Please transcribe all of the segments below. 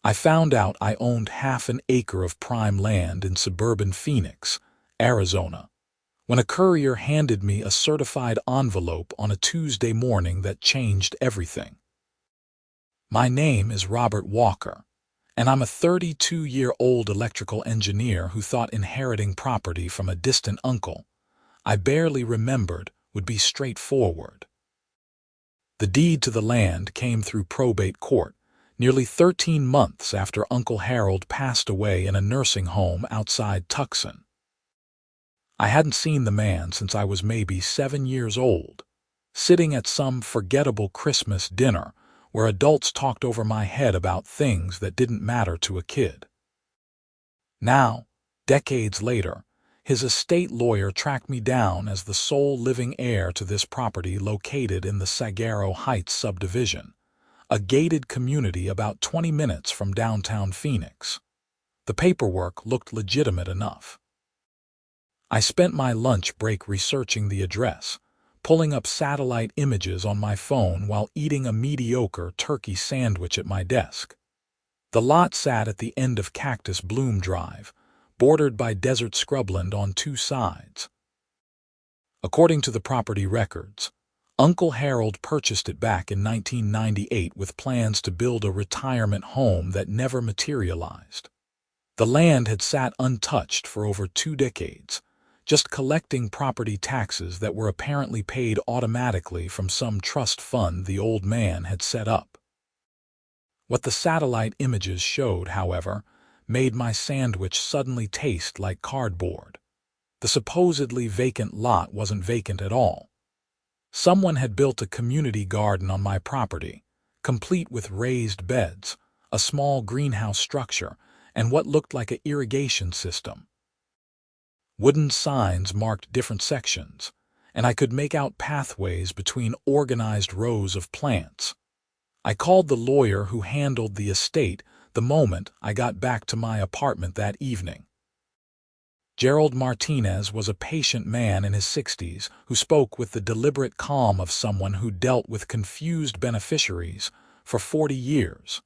I found out I owned half an acre of prime land in suburban Phoenix, Arizona, when a courier handed me a certified envelope on a Tuesday morning that changed everything. My name is Robert Walker, and I'm a 32-year-old electrical engineer who thought inheriting property from a distant uncle I barely remembered would be straightforward. The deed to the land came through probate court, nearly 13 months after Uncle Harold passed away in a nursing home outside Tucson. I hadn't seen the man since I was maybe 7 years old, sitting at some forgettable Christmas dinner where adults talked over my head about things that didn't matter to a kid. Now, decades later, his estate lawyer tracked me down as the sole living heir to this property located in the Saguaro Heights subdivision, a gated community about 20 minutes from downtown Phoenix. The paperwork looked legitimate enough. I spent my lunch break researching the address, pulling up satellite images on my phone while eating a mediocre turkey sandwich at my desk. The lot sat at the end of Cactus Bloom Drive, bordered by desert scrubland on two sides. According to the property records, Uncle Harold purchased it back in 1998 with plans to build a retirement home that never materialized. The land had sat untouched for over 2 decades, just collecting property taxes that were apparently paid automatically from some trust fund the old man had set up. What the satellite images showed, however, made my sandwich suddenly taste like cardboard. The supposedly vacant lot wasn't vacant at all. Someone had built a community garden on my property, complete with raised beds, a small greenhouse structure, and what looked like an irrigation system. Wooden signs marked different sections, and I could make out pathways between organized rows of plants. I called the lawyer who handled the estate the moment I got back to my apartment that evening. Gerald Martinez was a patient man in his 60s who spoke with the deliberate calm of someone who dealt with confused beneficiaries for 40 years.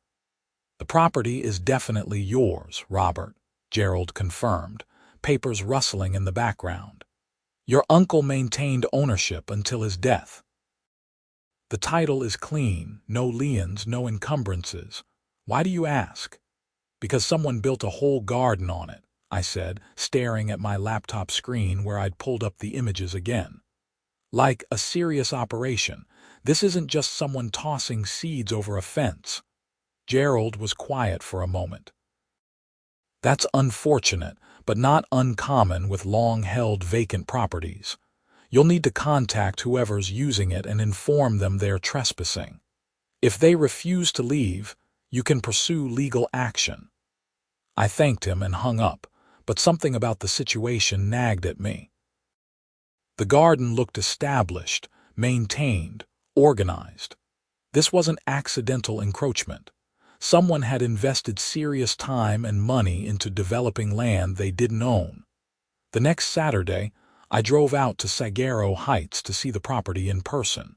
"The property is definitely yours, Robert," Gerald confirmed, papers rustling in the background. "Your uncle maintained ownership until his death. The title is clean, no liens, no encumbrances. Why do you ask?" "Because someone built a whole garden on it," I said, staring at my laptop screen where I'd pulled up the images again. "Like a serious operation. This isn't just someone tossing seeds over a fence." Gerald was quiet for a moment. "That's unfortunate, but not uncommon with long-held vacant properties. You'll need to contact whoever's using it and inform them they're trespassing. If they refuse to leave, you can pursue legal action." I thanked him and hung up, but something about the situation nagged at me. The garden looked established, maintained, organized. This wasn't accidental encroachment. Someone had invested serious time and money into developing land they didn't own. The next Saturday, I drove out to Saguaro Heights to see the property in person.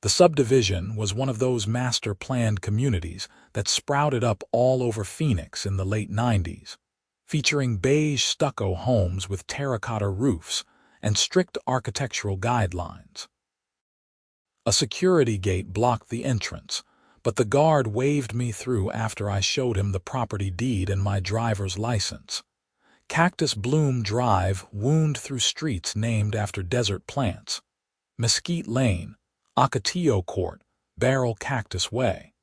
The subdivision was one of those master-planned communities that sprouted up all over Phoenix in the late 90s, featuring beige stucco homes with terracotta roofs and strict architectural guidelines. A security gate blocked the entrance, but the guard waved me through after I showed him the property deed and my driver's license. Cactus Bloom Drive wound through streets named after desert plants: Mesquite Lane, Ocotillo Court, Barrel Cactus Way.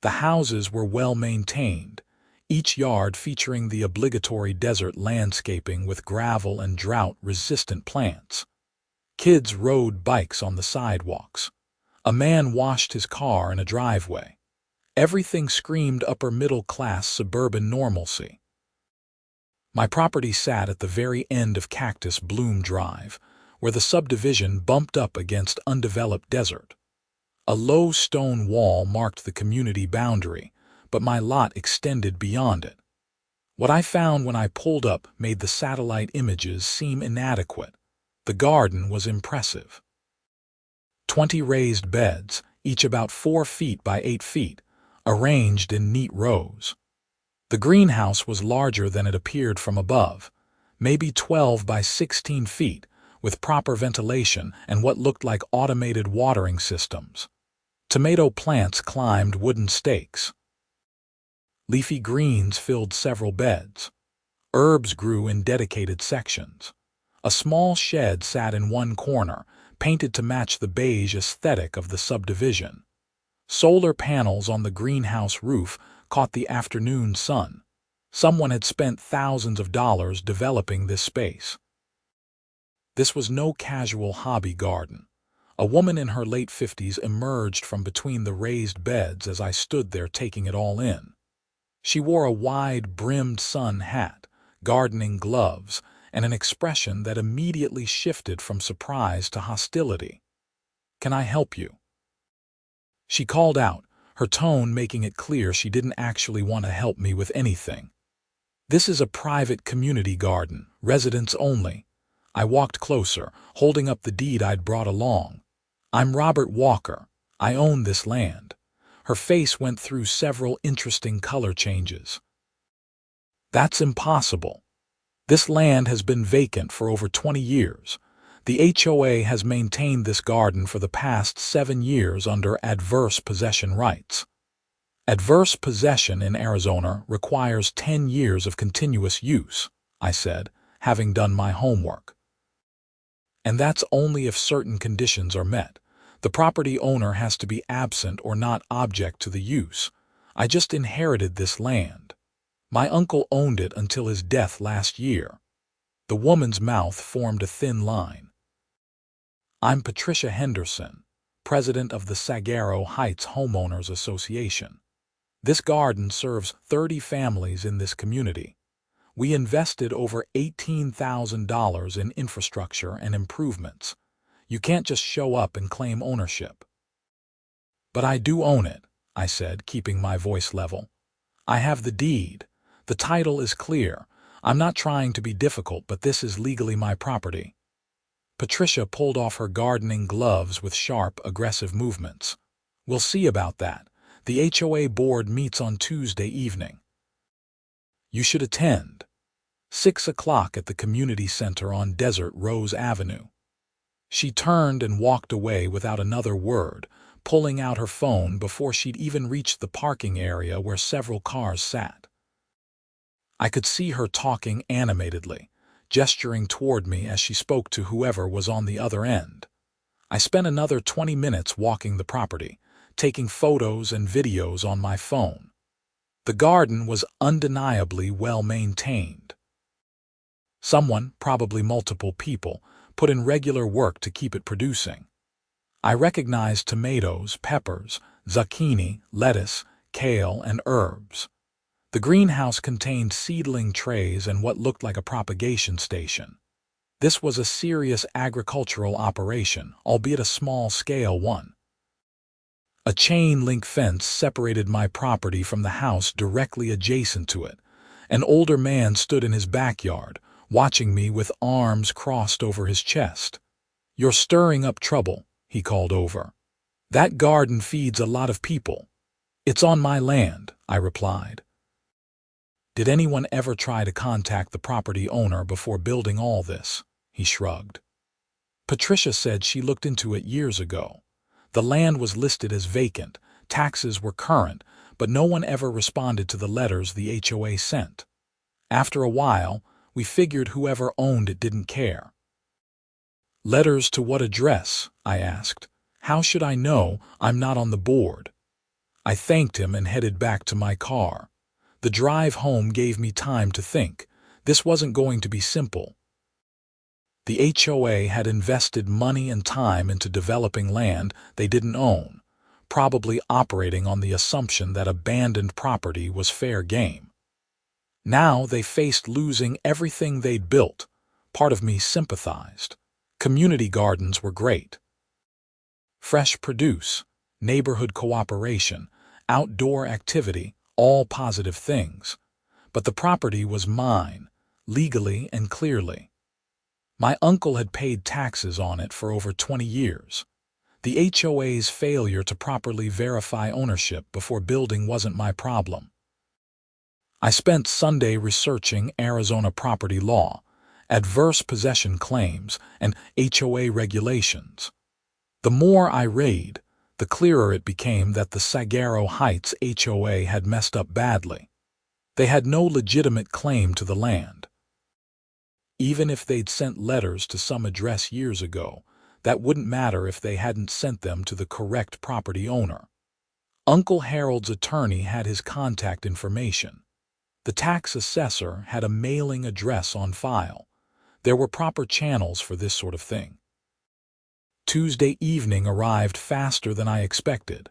The houses were well maintained, each yard featuring the obligatory desert landscaping with gravel and drought-resistant plants. Kids rode bikes on the sidewalks. A man washed his car in a driveway. Everything screamed upper-middle-class suburban normalcy. My property sat at the very end of Cactus Bloom Drive, where the subdivision bumped up against undeveloped desert. A low stone wall marked the community boundary, but my lot extended beyond it. What I found when I pulled up made the satellite images seem inadequate. The garden was impressive. 20 raised beds, each about 4 feet by 8 feet, arranged in neat rows. The greenhouse was larger than it appeared from above, maybe 12 by 16 feet, with proper ventilation and what looked like automated watering systems. Tomato plants climbed wooden stakes. Leafy greens filled several beds. Herbs grew in dedicated sections. A small shed sat in one corner, painted to match the beige aesthetic of the subdivision. Solar panels on the greenhouse roof caught the afternoon sun. Someone had spent thousands of dollars developing this space. This was no casual hobby garden. A woman in her late 50s emerged from between the raised beds as I stood there taking it all in. She wore a wide-brimmed sun hat, gardening gloves, and an expression that immediately shifted from surprise to hostility. "Can I help you?" She called out, her tone making it clear she didn't actually want to help me with anything. "This is a private community garden, residents only." I walked closer, holding up the deed I'd brought along. "I'm Robert Walker. I own this land." Her face went through several interesting color changes. "That's impossible. This land has been vacant for over 20 years. The HOA has maintained this garden for the past 7 years under adverse possession rights." "Adverse possession in Arizona requires 10 years of continuous use," I said, having done my homework. "And that's only if certain conditions are met. The property owner has to be absent or not object to the use. I just inherited this land. My uncle owned it until his death last year." The woman's mouth formed a thin line. "I'm Patricia Henderson, president of the Saguaro Heights Homeowners Association. This garden serves 30 families in this community. We invested over $18,000 in infrastructure and improvements. You can't just show up and claim ownership." "But I do own it," I said, keeping my voice level. "I have the deed. The title is clear. I'm not trying to be difficult, but this is legally my property." Patricia pulled off her gardening gloves with sharp, aggressive movements. "We'll see about that. The HOA board meets on Tuesday evening. You should attend. 6 o'clock at the community center on Desert Rose Avenue." She turned and walked away without another word, pulling out her phone before she'd even reached the parking area where several cars sat. I could see her talking animatedly, gesturing toward me as she spoke to whoever was on the other end. I spent another 20 minutes walking the property, taking photos and videos on my phone. The garden was undeniably well maintained. Someone, probably multiple people, put in regular work to keep it producing. I recognized tomatoes, peppers, zucchini, lettuce, kale, and herbs. The greenhouse contained seedling trays and what looked like a propagation station. This was a serious agricultural operation, albeit a small-scale one. A chain-link fence separated my property from the house directly adjacent to it. An older man stood in his backyard, watching me with arms crossed over his chest. "You're stirring up trouble," he called over. "That garden feeds a lot of people." "It's on my land," I replied. "Did anyone ever try to contact the property owner before building all this?" He shrugged. "Patricia said she looked into it years ago. The land was listed as vacant, taxes were current, but no one ever responded to the letters the HOA sent. After a while, we figured whoever owned it didn't care." "Letters to what address?" I asked. "How should I know? I'm not on the board." I thanked him and headed back to my car. The drive home gave me time to think. This wasn't going to be simple. The HOA had invested money and time into developing land they didn't own, probably operating on the assumption that abandoned property was fair game. Now they faced losing everything they'd built. Part of me sympathized. Community gardens were great. Fresh produce, neighborhood cooperation, outdoor activity, all positive things. But the property was mine, legally and clearly. My uncle had paid taxes on it for over 20 years. The HOA's failure to properly verify ownership before building wasn't my problem. I spent Sunday researching Arizona property law, adverse possession claims, and HOA regulations. The more I read, the clearer it became that the Saguaro Heights HOA had messed up badly. They had no legitimate claim to the land. Even if they'd sent letters to some address years ago, that wouldn't matter if they hadn't sent them to the correct property owner. Uncle Harold's attorney had his contact information. The tax assessor had a mailing address on file. There were proper channels for this sort of thing. Tuesday evening arrived faster than I expected.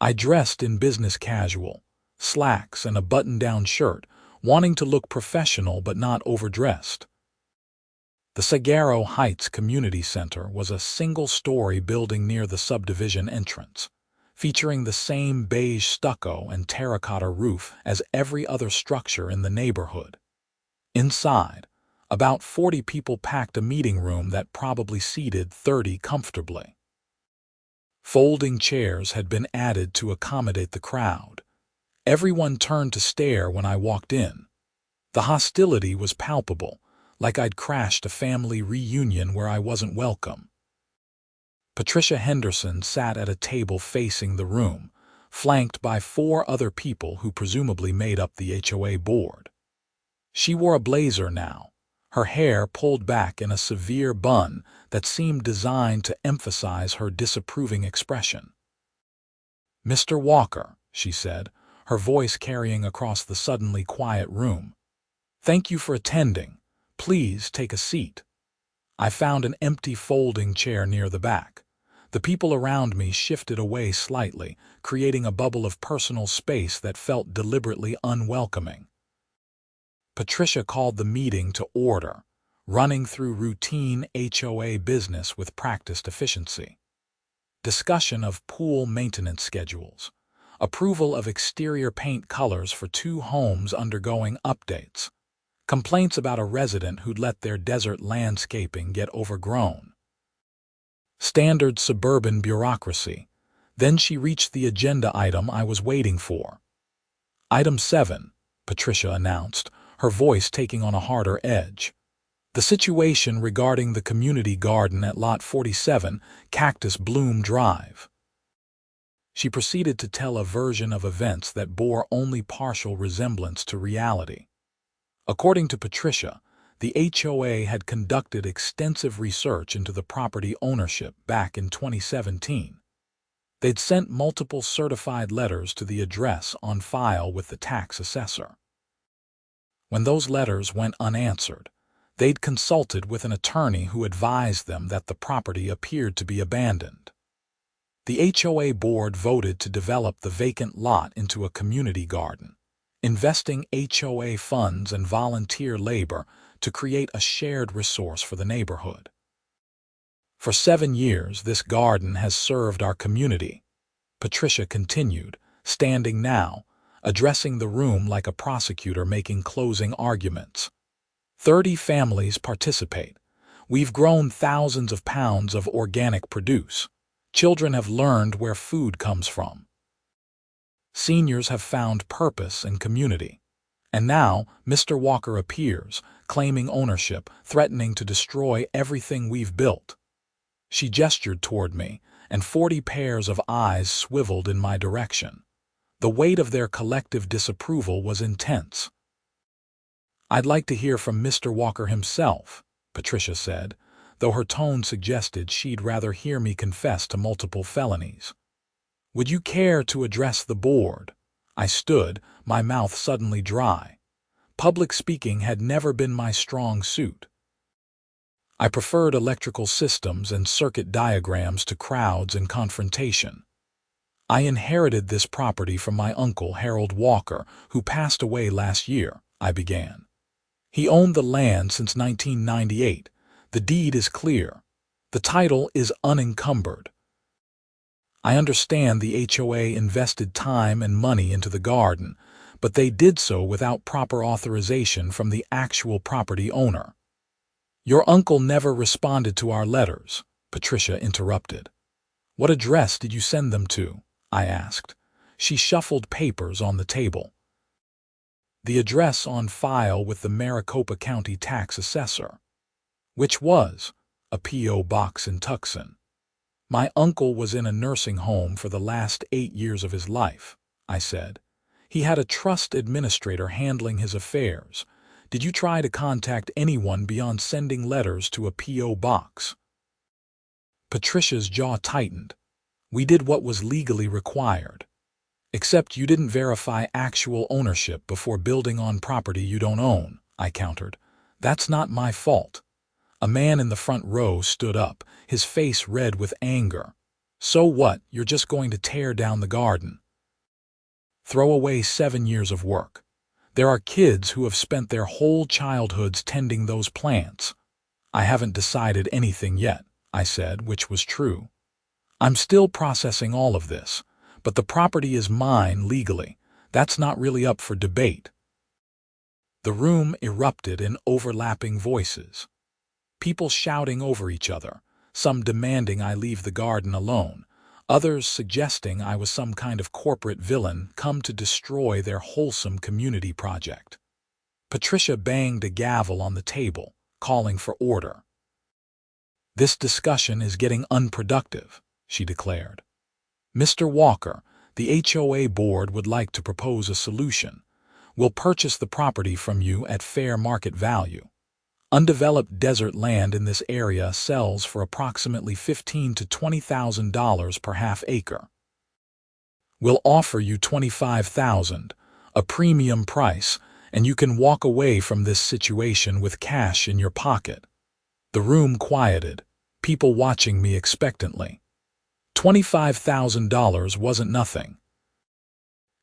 I dressed in business casual, slacks and a button-down shirt, wanting to look professional but not overdressed. The Saguaro Heights Community Center was a single-story building near the subdivision entrance, featuring the same beige stucco and terracotta roof as every other structure in the neighborhood. Inside, about 40 people packed a meeting room that probably seated 30 comfortably. Folding chairs had been added to accommodate the crowd. Everyone turned to stare when I walked in. The hostility was palpable, like I'd crashed a family reunion where I wasn't welcome. Patricia Henderson sat at a table facing the room, flanked by 4 other people who presumably made up the HOA board. She wore a blazer now, her hair pulled back in a severe bun that seemed designed to emphasize her disapproving expression. "Mr. Walker," she said, her voice carrying across the suddenly quiet room. "Thank you for attending. Please take a seat." I found an empty folding chair near the back. The people around me shifted away slightly, creating a bubble of personal space that felt deliberately unwelcoming. Patricia called the meeting to order, running through routine HOA business with practiced efficiency. Discussion of pool maintenance schedules, approval of exterior paint colors for 2 homes undergoing updates, complaints about a resident who'd let their desert landscaping get overgrown. Standard suburban bureaucracy. Then she reached the agenda item I was waiting for. "Item 7, Patricia announced, her voice taking on a harder edge. "The situation regarding the community garden at Lot 47, Cactus Bloom Drive." She proceeded to tell a version of events that bore only partial resemblance to reality. According to Patricia, the HOA had conducted extensive research into the property ownership back in 2017. They'd sent multiple certified letters to the address on file with the tax assessor. When those letters went unanswered, they'd consulted with an attorney who advised them that the property appeared to be abandoned. The HOA board voted to develop the vacant lot into a community garden, investing HOA funds and volunteer labor to create a shared resource for the neighborhood. "For 7 years, this garden has served our community," Patricia continued, standing now, addressing the room like a prosecutor making closing arguments. 30 families participate. We've grown thousands of pounds of organic produce. Children have learned where food comes from. Seniors have found purpose and community. And now Mr. Walker appears, claiming ownership, threatening to destroy everything we've built. She gestured toward me, and 40 pairs of eyes swiveled in my direction. The weight of their collective disapproval was intense. "I'd like to hear from Mr. Walker himself," Patricia said, though her tone suggested she'd rather hear me confess to multiple felonies. "Would you care to address the board?" I stood, my mouth suddenly dry. Public speaking had never been my strong suit. I preferred electrical systems and circuit diagrams to crowds and confrontation. "I inherited this property from my uncle Harold Walker, who passed away last year," I began. "He owned the land since 1998. The deed is clear. The title is unencumbered. I understand the HOA invested time and money into the garden, but they did so without proper authorization from the actual property owner." "Your uncle never responded to our letters," Patricia interrupted. What address did you send them to? I asked. She shuffled papers on the table. The address on file with the Maricopa County tax assessor, which was a P.O. box in Tucson. My uncle was in a nursing home for the last 8 years of his life, I said. He had a trust administrator handling his affairs. Did you try to contact anyone beyond sending letters to a P.O. box? Patricia's jaw tightened. We did what was legally required. Except you didn't verify actual ownership before building on property you don't own, I countered. That's not my fault. A man in the front row stood up, his face red with anger. So what? You're just going to tear down the garden. Throw away 7 years of work. There are kids who have spent their whole childhoods tending those plants. I haven't decided anything yet, I said, which was true. I'm still processing all of this, but the property is mine legally. That's not really up for debate. The room erupted in overlapping voices. People shouting over each other, some demanding I leave the garden alone, others suggesting I was some kind of corporate villain come to destroy their wholesome community project. Patricia banged a gavel on the table, calling for order. This discussion is getting unproductive, she declared. Mr. Walker, the HOA board would like to propose a solution. We'll purchase the property from you at fair market value. Undeveloped desert land in this area sells for approximately $15,000 to $20,000 per half acre. We'll offer you $25,000, a premium price, and you can walk away from this situation with cash in your pocket. The room quieted, people watching me expectantly. $25,000 wasn't nothing.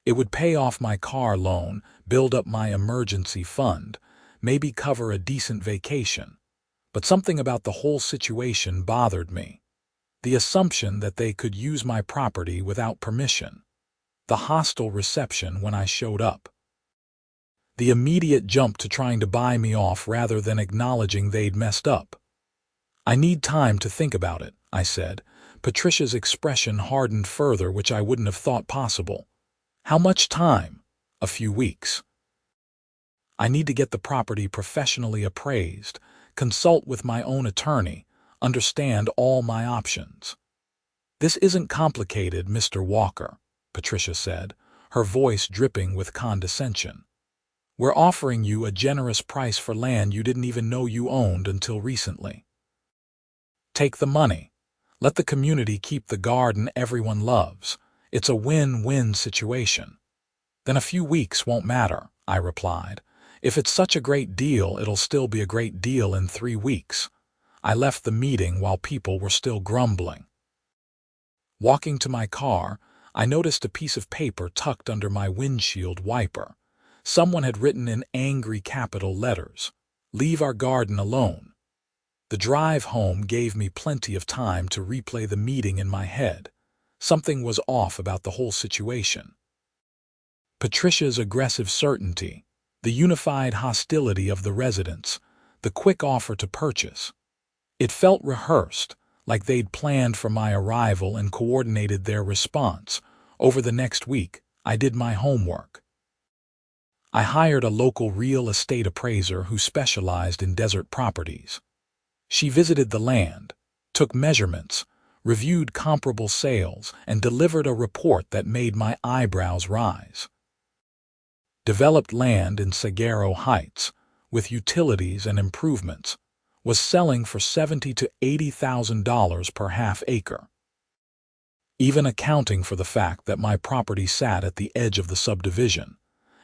It would pay off my car loan, build up my emergency fund, maybe cover a decent vacation. But something about the whole situation bothered me. The assumption that they could use my property without permission. The hostile reception when I showed up. The immediate jump to trying to buy me off rather than acknowledging they'd messed up. I need time to think about it, I said. Patricia's expression hardened further, which I wouldn't have thought possible. How much time? A few weeks. I need to get the property professionally appraised, consult with my own attorney, understand all my options. This isn't complicated, Mr. Walker, Patricia said, her voice dripping with condescension. We're offering you a generous price for land you didn't even know you owned until recently. Take the money. Let the community keep the garden everyone loves. It's a win-win situation. Then a few weeks won't matter, I replied. If it's such a great deal, it'll still be a great deal in 3 weeks. I left the meeting while people were still grumbling. Walking to my car, I noticed a piece of paper tucked under my windshield wiper. Someone had written in angry capital letters, "Leave our garden alone." The drive home gave me plenty of time to replay the meeting in my head. Something was off about the whole situation. Patricia's aggressive certainty, the unified hostility of the residents, the quick offer to purchase. It felt rehearsed, like they'd planned for my arrival and coordinated their response. Over the next week, I did my homework. I hired a local real estate appraiser who specialized in desert properties. She visited the land, took measurements, reviewed comparable sales, and delivered a report that made my eyebrows rise. Developed land in Saguaro Heights, with utilities and improvements, was selling for $70,000 to $80,000 per half acre. Even accounting for the fact that my property sat at the edge of the subdivision,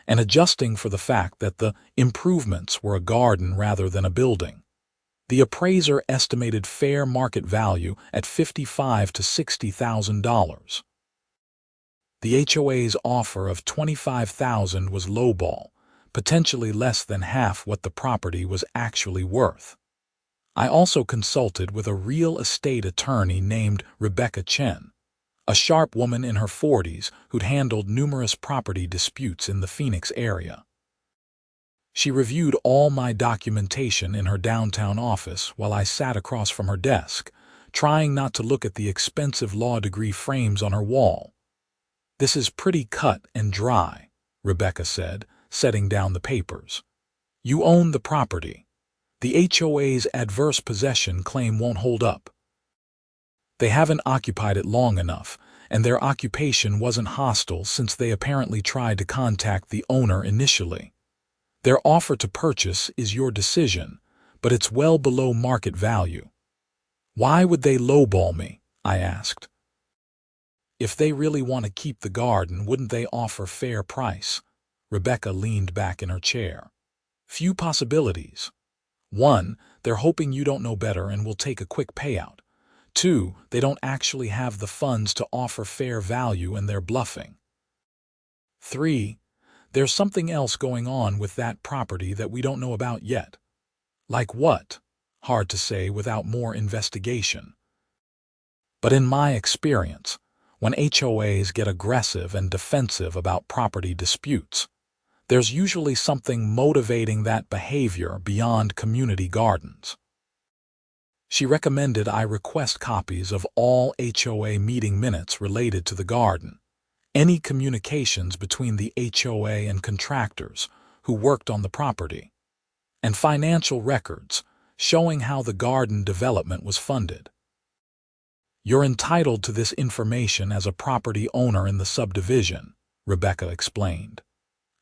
and adjusting for the fact that the improvements were a garden rather than a building, the appraiser estimated fair market value at $55,000 to $60,000. The HOA's offer of $25,000 was lowball, potentially less than half what the property was actually worth. I also consulted with a real estate attorney named Rebecca Chen, a sharp woman in her 40s who'd handled numerous property disputes in the Phoenix area. She reviewed all my documentation in her downtown office while I sat across from her desk, trying not to look at the expensive law degree frames on her wall. "This is pretty cut and dry," Rebecca said, setting down the papers. "You own the property. The HOA's adverse possession claim won't hold up. They haven't occupied it long enough, and their occupation wasn't hostile since they apparently tried to contact the owner initially. Their offer to purchase is your decision, but it's well below market value." "Why would they lowball me?" I asked. "If they really want to keep the garden, wouldn't they offer fair price?" Rebecca leaned back in her chair. "Few possibilities. 1, they're hoping you don't know better and will take a quick payout. 2, they don't actually have the funds to offer fair value and they're bluffing. 3, there's something else going on with that property that we don't know about yet." "Like what?" "Hard to say without more investigation. But in my experience, when HOAs get aggressive and defensive about property disputes, there's usually something motivating that behavior beyond community gardens." She recommended I request copies of all HOA meeting minutes related to the garden, any communications between the HOA and contractors who worked on the property, and financial records showing how the garden development was funded. "You're entitled to this information as a property owner in the subdivision," Rebecca explained.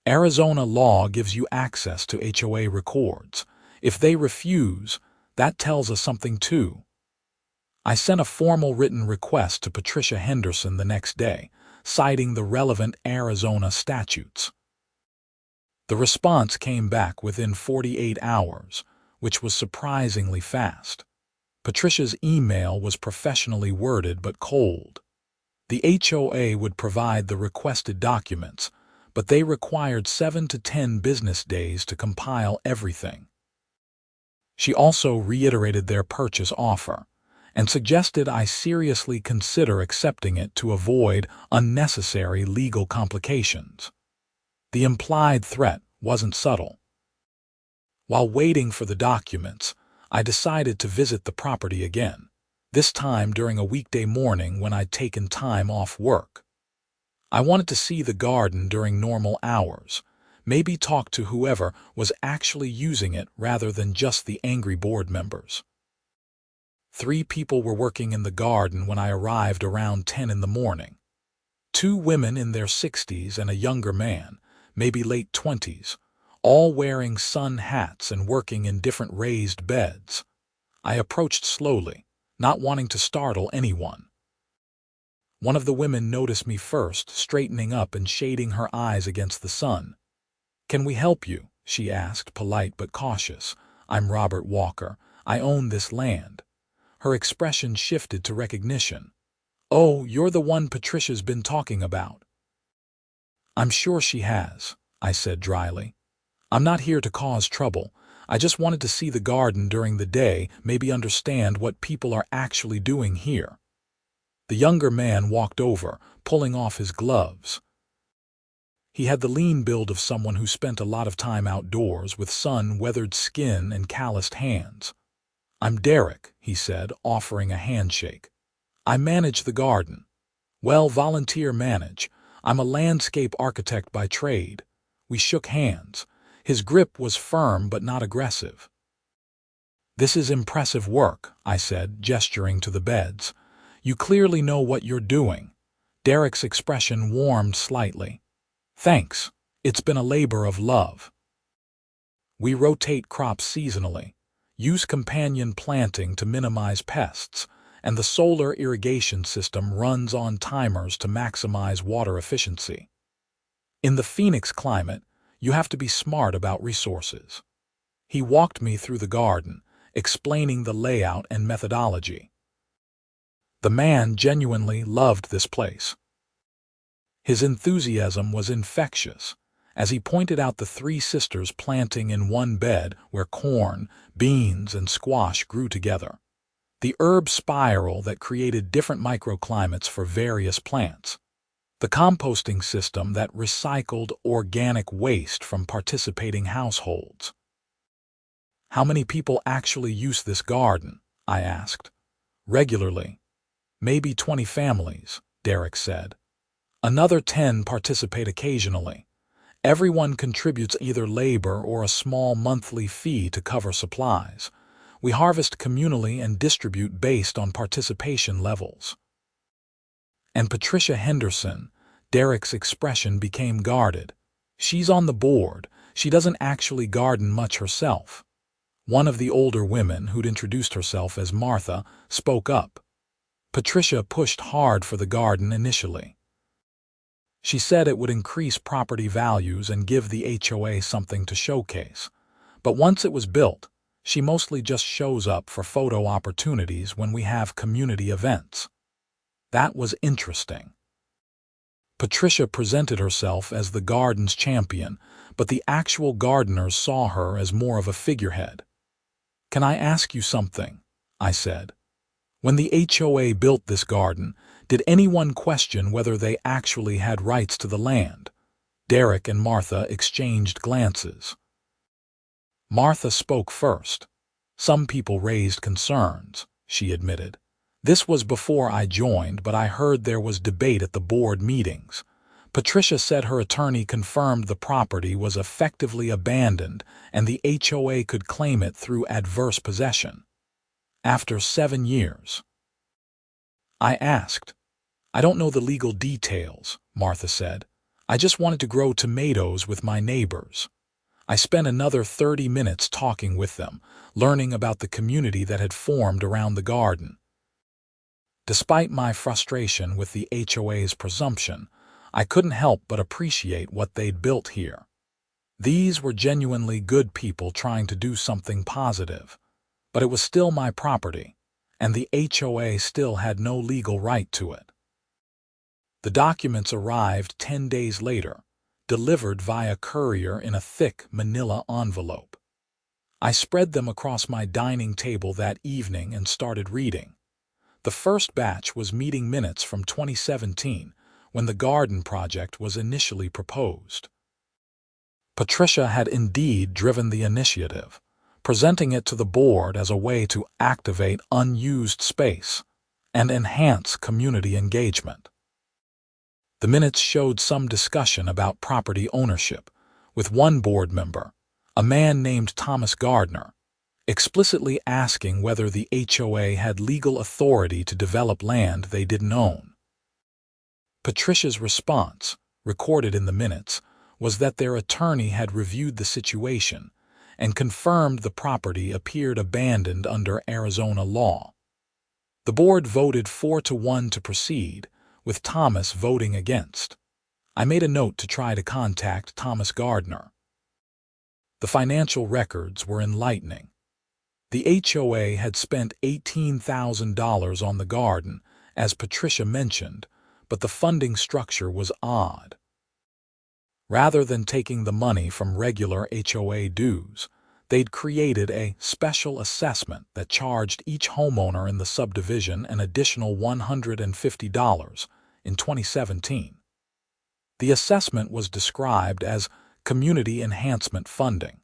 "Arizona law gives you access to HOA records. If they refuse, that tells us something too." I sent a formal written request to Patricia Henderson the next day, citing the relevant Arizona statutes. The response came back within 48 hours, which was surprisingly fast. Patricia's email was professionally worded but cold. The HOA would provide the requested documents, but they required 7 to 10 business days to compile everything. She also reiterated their purchase offer and suggested I seriously consider accepting it to avoid unnecessary legal complications. The implied threat wasn't subtle. While waiting for the documents, I decided to visit the property again, this time during a weekday morning when I'd taken time off work. I wanted to see the garden during normal hours, maybe talk to whoever was actually using it rather than just the angry board members. 3 people were working in the garden when I arrived around 10 in the morning. 2 women in their 60s and a younger man, maybe late 20s, all wearing sun hats and working in different raised beds. I approached slowly, not wanting to startle anyone. One of the women noticed me first, straightening up and shading her eyes against the sun. "Can we help you?" she asked, polite but cautious. "I'm Robert Walker. I own this land." Her expression shifted to recognition. "Oh, you're the one Patricia's been talking about." "I'm sure she has," I said dryly. "I'm not here to cause trouble. I just wanted to see the garden during the day, maybe understand what people are actually doing here." The younger man walked over, pulling off his gloves. He had the lean build of someone who spent a lot of time outdoors with sun-weathered skin and calloused hands. "I'm Derek," he said, offering a handshake. "I manage the garden. Well, volunteer manage. I'm a landscape architect by trade." We shook hands. His grip was firm but not aggressive. "This is impressive work," I said, gesturing to the beds. "You clearly know what you're doing." Derek's expression warmed slightly. "Thanks. It's been a labor of love. We rotate crops seasonally, use companion planting to minimize pests, and the solar irrigation system runs on timers to maximize water efficiency. In the Phoenix climate, you have to be smart about resources." He walked me through the garden, explaining the layout and methodology. The man genuinely loved this place. His enthusiasm was infectious, as he pointed out the 3 sisters planting in one bed where corn, beans, and squash grew together. The herb spiral that created different microclimates for various plants. The composting system that recycled organic waste from participating households. "How many people actually use this garden?" I asked. Regularly. Maybe 20 families, Derek said. Another 10 participate occasionally. Everyone contributes either labor or a small monthly fee to cover supplies. We harvest communally and distribute based on participation levels. And Patricia Henderson, Derek's expression became guarded. She's on the board. She doesn't actually garden much herself. One of the older women, who'd introduced herself as Martha, spoke up. Patricia pushed hard for the garden initially. She said it would increase property values and give the HOA something to showcase. But once it was built, she mostly just shows up for photo opportunities when we have community events. That was interesting. Patricia presented herself as the garden's champion, but the actual gardeners saw her as more of a figurehead. "Can I ask you something?" I said. "When the HOA built this garden, did anyone question whether they actually had rights to the land?" Derek and Martha exchanged glances. Martha spoke first. "Some people raised concerns," she admitted. "This was before I joined, but I heard there was debate at the board meetings." Patricia said her attorney confirmed the property was effectively abandoned and the HOA could claim it through adverse possession. After 7 years. I asked. "I don't know the legal details," Martha said. "I just wanted to grow tomatoes with my neighbors." I spent another 30 minutes talking with them, learning about the community that had formed around the garden. Despite my frustration with the HOA's presumption, I couldn't help but appreciate what they'd built here. These were genuinely good people trying to do something positive. But it was still my property, and the HOA still had no legal right to it. The documents arrived 10 days later, delivered via courier in a thick manila envelope. I spread them across my dining table that evening and started reading. The first batch was meeting minutes from 2017, when the garden project was initially proposed. Patricia had indeed driven the initiative, presenting it to the board as a way to activate unused space and enhance community engagement. The minutes showed some discussion about property ownership, with one board member, a man named Thomas Gardner, explicitly asking whether the HOA had legal authority to develop land they didn't own. Patricia's response, recorded in the minutes, was that their attorney had reviewed the situation and confirmed the property appeared abandoned under Arizona law. The board voted 4-1 to proceed, with Thomas voting against. I made a note to try to contact Thomas Gardner. The financial records were enlightening. The HOA had spent $18,000 on the garden, as Patricia mentioned, but the funding structure was odd. Rather than taking the money from regular HOA dues, they'd created a special assessment that charged each homeowner in the subdivision an additional $150 in 2017. The assessment was described as community enhancement funding.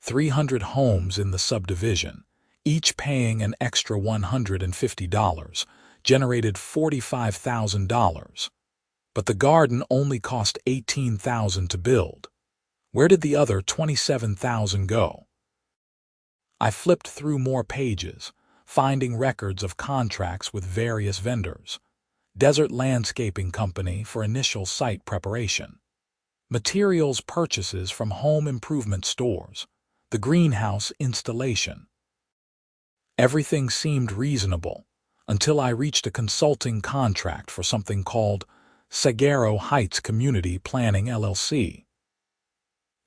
300 homes in the subdivision, each paying an extra $150, generated $45,000. But the garden only cost $18,000 to build. Where did the other $27,000 go? I flipped through more pages, finding records of contracts with various vendors. Desert Landscaping Company for initial site preparation. Materials purchases from home improvement stores. The greenhouse installation. Everything seemed reasonable until I reached a consulting contract for something called Saguaro Heights Community Planning LLC.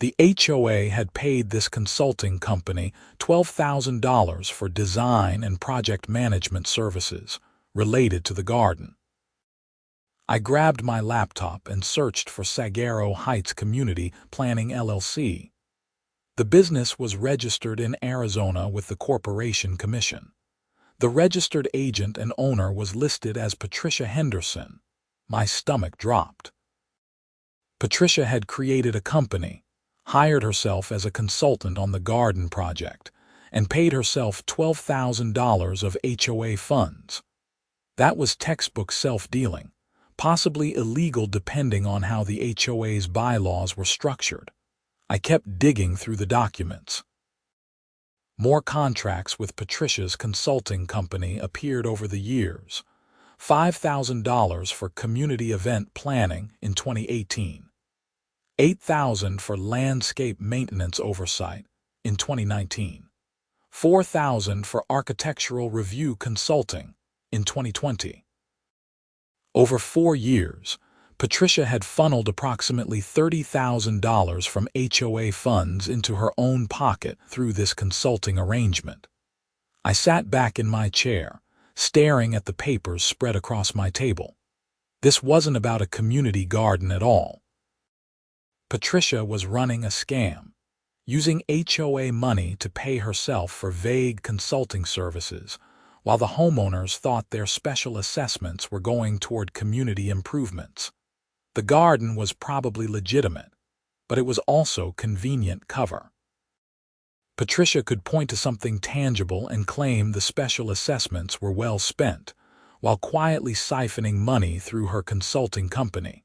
The HOA had paid this consulting company $12,000 for design and project management services related to the garden. I grabbed my laptop and searched for Saguaro Heights Community Planning LLC. The business was registered in Arizona with the Corporation Commission. The registered agent and owner was listed as Patricia Henderson. My stomach dropped. Patricia had created a company, hired herself as a consultant on the garden project, and paid herself $12,000 of HOA funds. That was textbook self-dealing, possibly illegal depending on how the HOA's bylaws were structured. I kept digging through the documents. More contracts with Patricia's consulting company appeared over the years. $5,000 for community event planning in 2018. $8,000 for landscape maintenance oversight in 2019. $4,000 for architectural review consulting in 2020. Over 4 years, Patricia had funneled approximately $30,000 from HOA funds into her own pocket through this consulting arrangement. I sat back in my chair, staring at the papers spread across my table. This wasn't about a community garden at all. Patricia was running a scam, using HOA money to pay herself for vague consulting services, while the homeowners thought their special assessments were going toward community improvements. The garden was probably legitimate, but it was also convenient cover. Patricia could point to something tangible and claim the special assessments were well spent, while quietly siphoning money through her consulting company.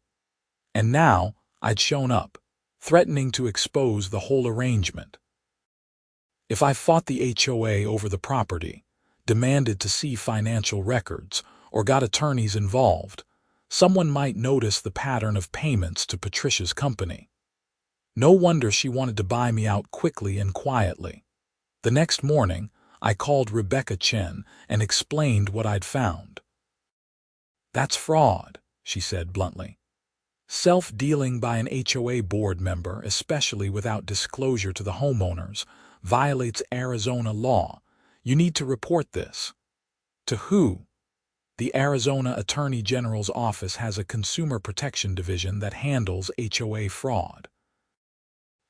And now I'd shown up, threatening to expose the whole arrangement. If I fought the HOA over the property, demanded to see financial records, or got attorneys involved, someone might notice the pattern of payments to Patricia's company. No wonder she wanted to buy me out quickly and quietly. The next morning, I called Rebecca Chen and explained what I'd found. "That's fraud," she said bluntly. "Self-dealing by an HOA board member, especially without disclosure to the homeowners, violates Arizona law. You need to report this." "To who?" "The Arizona Attorney General's office has a consumer protection division that handles HOA fraud."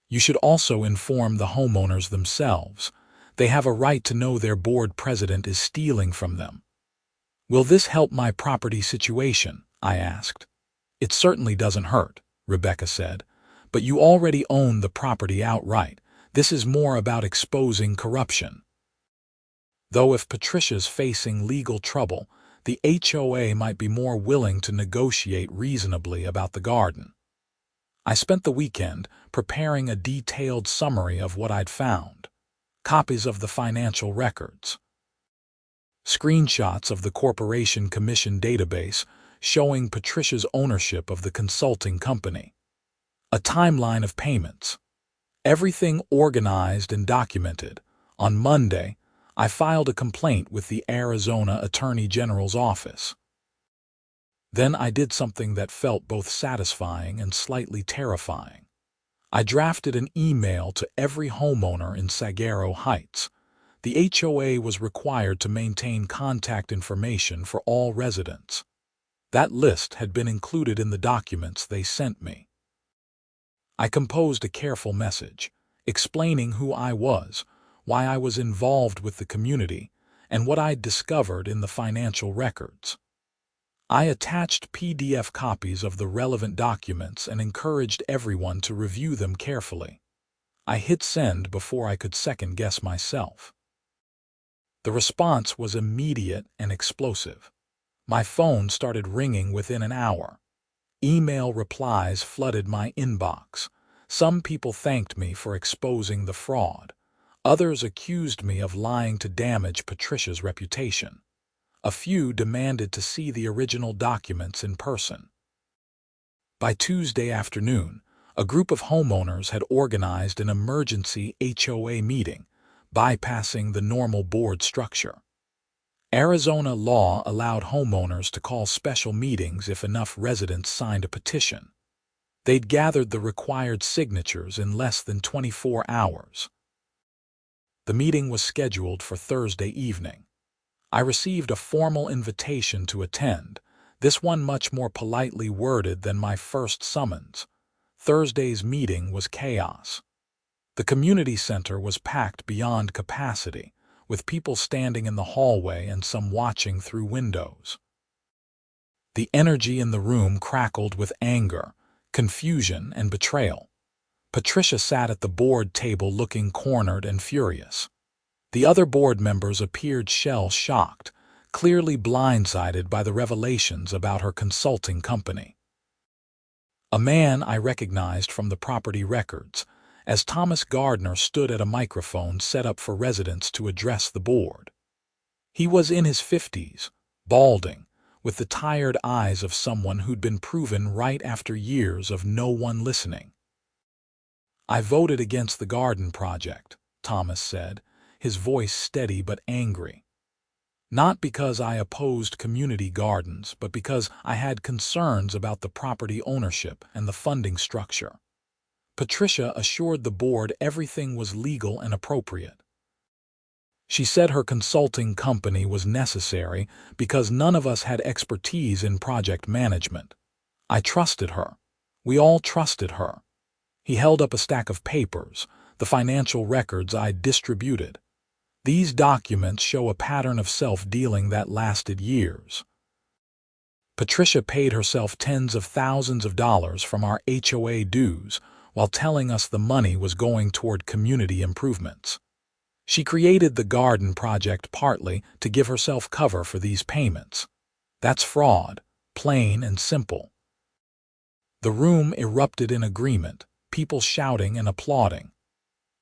"You should also inform the homeowners themselves. They have a right to know their board president is stealing from them." "Will this help my property situation?" I asked. "It certainly doesn't hurt," Rebecca said, "but you already own the property outright. This is more about exposing corruption." Though if Patricia's facing legal trouble, the HOA might be more willing to negotiate reasonably about the garden. I spent the weekend preparing a detailed summary of what I'd found. Copies of the financial records. Screenshots of the Corporation Commission database showing Patricia's ownership of the consulting company. A timeline of payments. Everything organized and documented. On Monday, I filed a complaint with the Arizona Attorney General's office. Then I did something that felt both satisfying and slightly terrifying. I drafted an email to every homeowner in Saguaro Heights. The HOA was required to maintain contact information for all residents. That list had been included in the documents they sent me. I composed a careful message, explaining who I was, why I was involved with the community, and what I'd discovered in the financial records. I attached PDF copies of the relevant documents and encouraged everyone to review them carefully. I hit send before I could second-guess myself. The response was immediate and explosive. My phone started ringing within an hour. Email replies flooded my inbox. Some people thanked me for exposing the fraud. Others accused me of lying to damage Patricia's reputation. A few demanded to see the original documents in person. By Tuesday afternoon, a group of homeowners had organized an emergency HOA meeting, bypassing the normal board structure. Arizona law allowed homeowners to call special meetings if enough residents signed a petition. They'd gathered the required signatures in less than 24 hours. The meeting was scheduled for Thursday evening. I received a formal invitation to attend, this one much more politely worded than my first summons. Thursday's meeting was chaos. The community center was packed beyond capacity, with people standing in the hallway and some watching through windows. The energy in the room crackled with anger, confusion, and betrayal. Patricia sat at the board table looking cornered and furious. The other board members appeared shell-shocked, clearly blindsided by the revelations about her consulting company. A man I recognized from the property records, as Thomas Gardner stood at a microphone set up for residents to address the board. He was in his 50s, balding, with the tired eyes of someone who'd been proven right after years of no one listening. "I voted against the garden project," Thomas said, his voice steady but angry. "Not because I opposed community gardens, but because I had concerns about the property ownership and the funding structure." Patricia assured the board everything was legal and appropriate. She said her consulting company was necessary because none of us had expertise in project management. I trusted her. We all trusted her. He held up a stack of papers, the financial records I'd distributed. "These documents show a pattern of self-dealing that lasted years." Patricia paid herself tens of thousands of dollars from our HOA dues while telling us the money was going toward community improvements. She created the garden project partly to give herself cover for these payments. That's fraud, plain and simple. The room erupted in agreement, people shouting and applauding.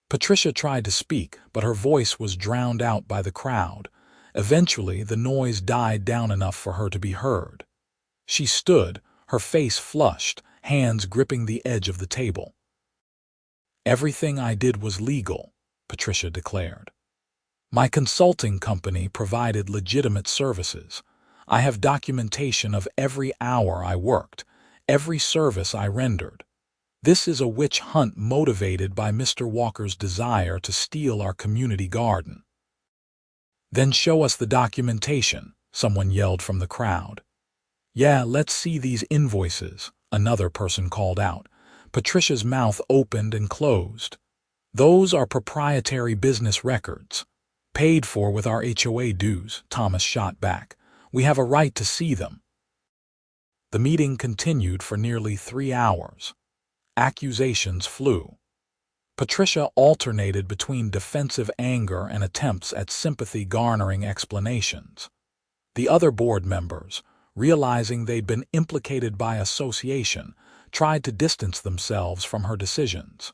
Patricia tried to speak, but her voice was drowned out by the crowd. Eventually, the noise died down enough for her to be heard. She stood, her face flushed, hands gripping the edge of the table. "Everything I did was legal," Patricia declared. "My consulting company provided legitimate services. I have documentation of every hour I worked, every service I rendered. This is a witch hunt motivated by Mr. Walker's desire to steal our community garden." "Then show us the documentation," someone yelled from the crowd. "Yeah, let's see these invoices," another person called out. Patricia's mouth opened and closed. "Those are proprietary business records. Paid for with our HOA dues," Thomas shot back. "We have a right to see them." The meeting continued for nearly 3 hours. Accusations flew. Patricia alternated between defensive anger and attempts at sympathy-garnering explanations. The other board members, realizing they'd been implicated by association, tried to distance themselves from her decisions.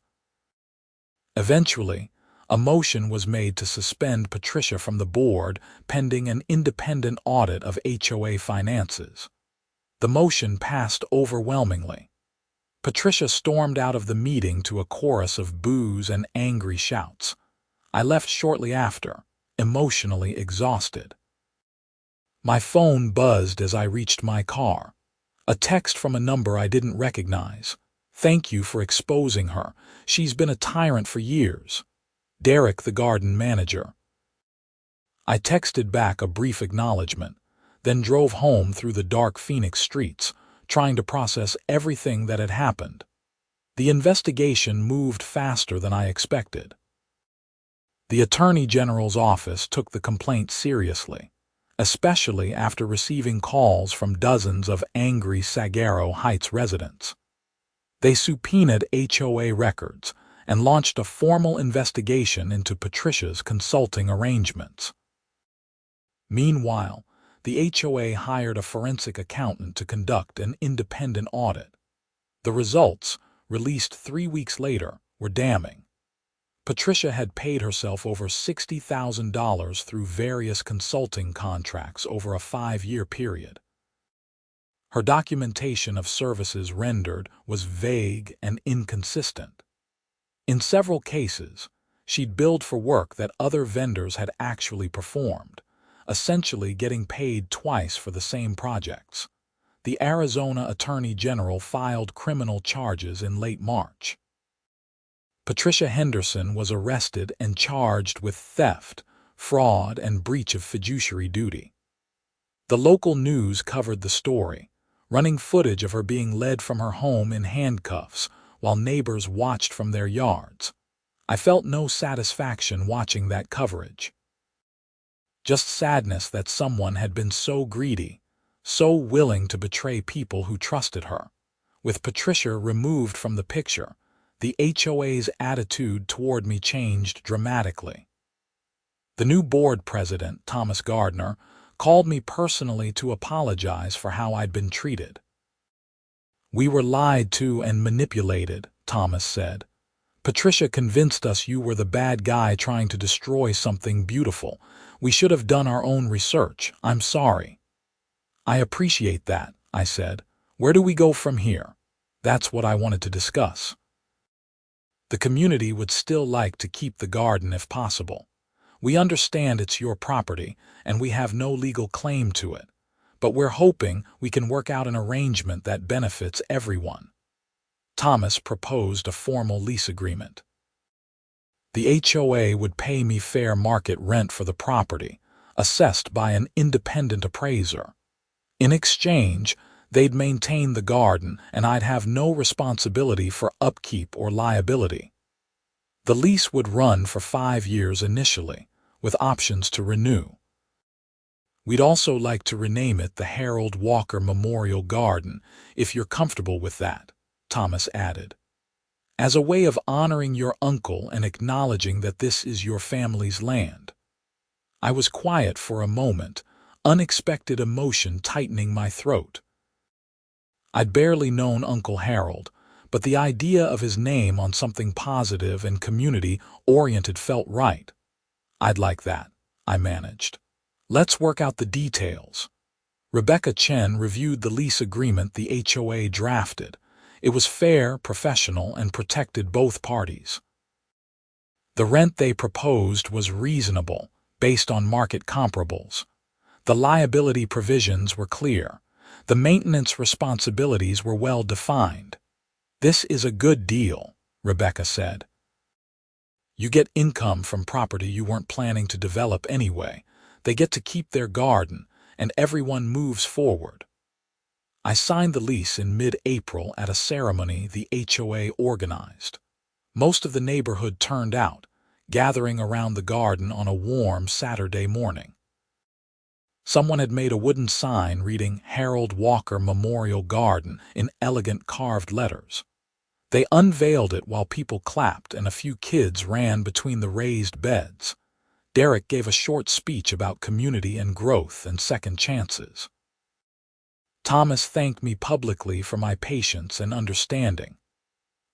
Eventually, a motion was made to suspend Patricia from the board pending an independent audit of HOA finances. The motion passed overwhelmingly. Patricia stormed out of the meeting to a chorus of boos and angry shouts. I left shortly after, emotionally exhausted. My phone buzzed as I reached my car. A text from a number I didn't recognize. "Thank you for exposing her. She's been a tyrant for years. Derek, the garden manager." I texted back a brief acknowledgement, then drove home through the dark Phoenix streets, trying to process everything that had happened. The investigation moved faster than I expected. The Attorney General's office took the complaint seriously, especially after receiving calls from dozens of angry Saguaro Heights residents. They subpoenaed HOA records and launched a formal investigation into Patricia's consulting arrangements. Meanwhile, the HOA hired a forensic accountant to conduct an independent audit. The results, released 3 weeks later, were damning. Patricia had paid herself over $60,000 through various consulting contracts over a 5-year period. Her documentation of services rendered was vague and inconsistent. In several cases, she'd billed for work that other vendors had actually performed, essentially getting paid twice for the same projects. The Arizona Attorney General filed criminal charges in late March. Patricia Henderson was arrested and charged with theft, fraud, and breach of fiduciary duty. The local news covered the story, running footage of her being led from her home in handcuffs while neighbors watched from their yards. I felt no satisfaction watching that coverage. Just sadness that someone had been so greedy, so willing to betray people who trusted her. With Patricia removed from the picture, the HOA's attitude toward me changed dramatically. The new board president, Thomas Gardner, called me personally to apologize for how I'd been treated. "We were lied to and manipulated," Thomas said. "Patricia convinced us you were the bad guy trying to destroy something beautiful. We should have done our own research. I'm sorry." "I appreciate that," I said. "Where do we go from here?" That's what I wanted to discuss. The community would still like to keep the garden if possible. We understand it's your property, and we have no legal claim to it, but we're hoping we can work out an arrangement that benefits everyone. Thomas proposed a formal lease agreement. The HOA would pay me fair market rent for the property, assessed by an independent appraiser. In exchange, they'd maintain the garden, and I'd have no responsibility for upkeep or liability. The lease would run for 5 years initially, with options to renew. We'd also like to rename it the Harold Walker Memorial Garden, if you're comfortable with that, Thomas added, as a way of honoring your uncle and acknowledging that this is your family's land. I was quiet for a moment, unexpected emotion tightening my throat. I'd barely known Uncle Harold, but the idea of his name on something positive and community-oriented felt right. "I'd like that," I managed. "Let's work out the details." Rebecca Chen reviewed the lease agreement the HOA drafted. It was fair, professional, and protected both parties. The rent they proposed was reasonable, based on market comparables. The liability provisions were clear. The maintenance responsibilities were well defined. "This is a good deal," Rebecca said. "You get income from property you weren't planning to develop anyway. They get to keep their garden, and everyone moves forward." I signed the lease in mid-April at a ceremony the HOA organized. Most of the neighborhood turned out, gathering around the garden on a warm Saturday morning. Someone had made a wooden sign reading Harold Walker Memorial Garden in elegant carved letters. They unveiled it while people clapped and a few kids ran between the raised beds. Derek gave a short speech about community and growth and second chances. Thomas thanked me publicly for my patience and understanding.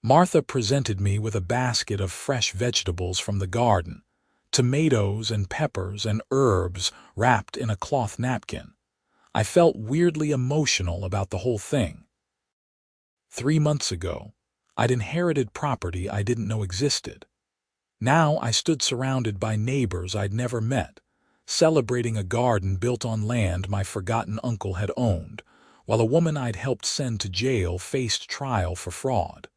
Martha presented me with a basket of fresh vegetables from the garden, tomatoes and peppers and herbs wrapped in a cloth napkin. I felt weirdly emotional about the whole thing. 3 months ago, I'd inherited property I didn't know existed. Now I stood surrounded by neighbors I'd never met, celebrating a garden built on land my forgotten uncle had owned, while a woman I'd helped send to jail faced trial for fraud.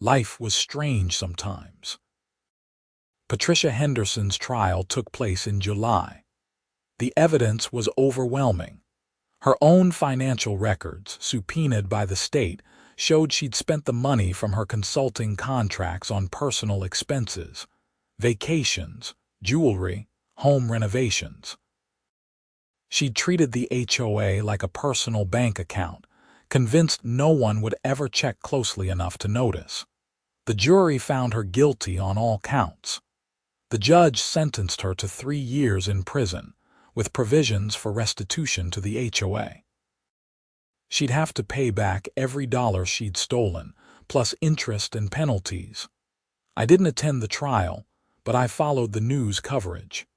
Life was strange sometimes. Patricia Henderson's trial took place in July. The evidence was overwhelming. Her own financial records, subpoenaed by the state, showed she'd spent the money from her consulting contracts on personal expenses, vacations, jewelry, home renovations. She'd treated the HOA like a personal bank account, convinced no one would ever check closely enough to notice. The jury found her guilty on all counts. The judge sentenced her to 3 years in prison, with provisions for restitution to the HOA. She'd have to pay back every dollar she'd stolen, plus interest and penalties. I didn't attend the trial, but I followed the news coverage.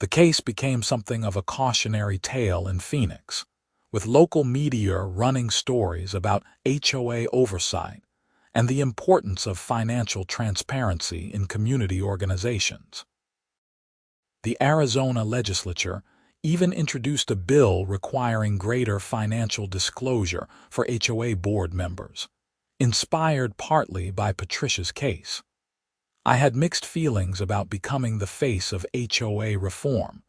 The case became something of a cautionary tale in Phoenix, with local media running stories about HOA oversight and the importance of financial transparency in community organizations. The Arizona legislature even introduced a bill requiring greater financial disclosure for HOA board members, inspired partly by Patricia's case. I had mixed feelings about becoming the face of HOA reform,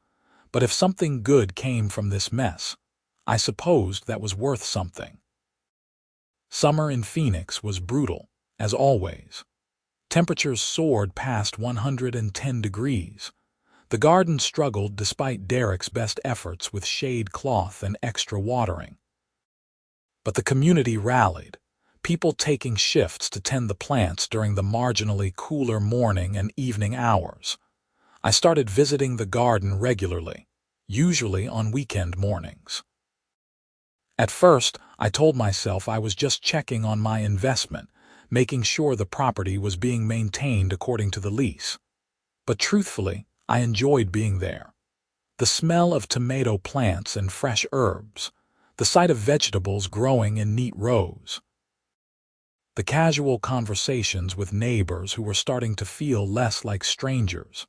but if something good came from this mess, I supposed that was worth something. Summer in Phoenix was brutal, as always. Temperatures soared past 110 degrees. The garden struggled despite Derek's best efforts with shade cloth and extra watering. But the community rallied, people taking shifts to tend the plants during the marginally cooler morning and evening hours. I started visiting the garden regularly, usually on weekend mornings. At first, I told myself I was just checking on my investment, making sure the property was being maintained according to the lease. But truthfully, I enjoyed being there. The smell of tomato plants and fresh herbs, the sight of vegetables growing in neat rows, the casual conversations with neighbors who were starting to feel less like strangers.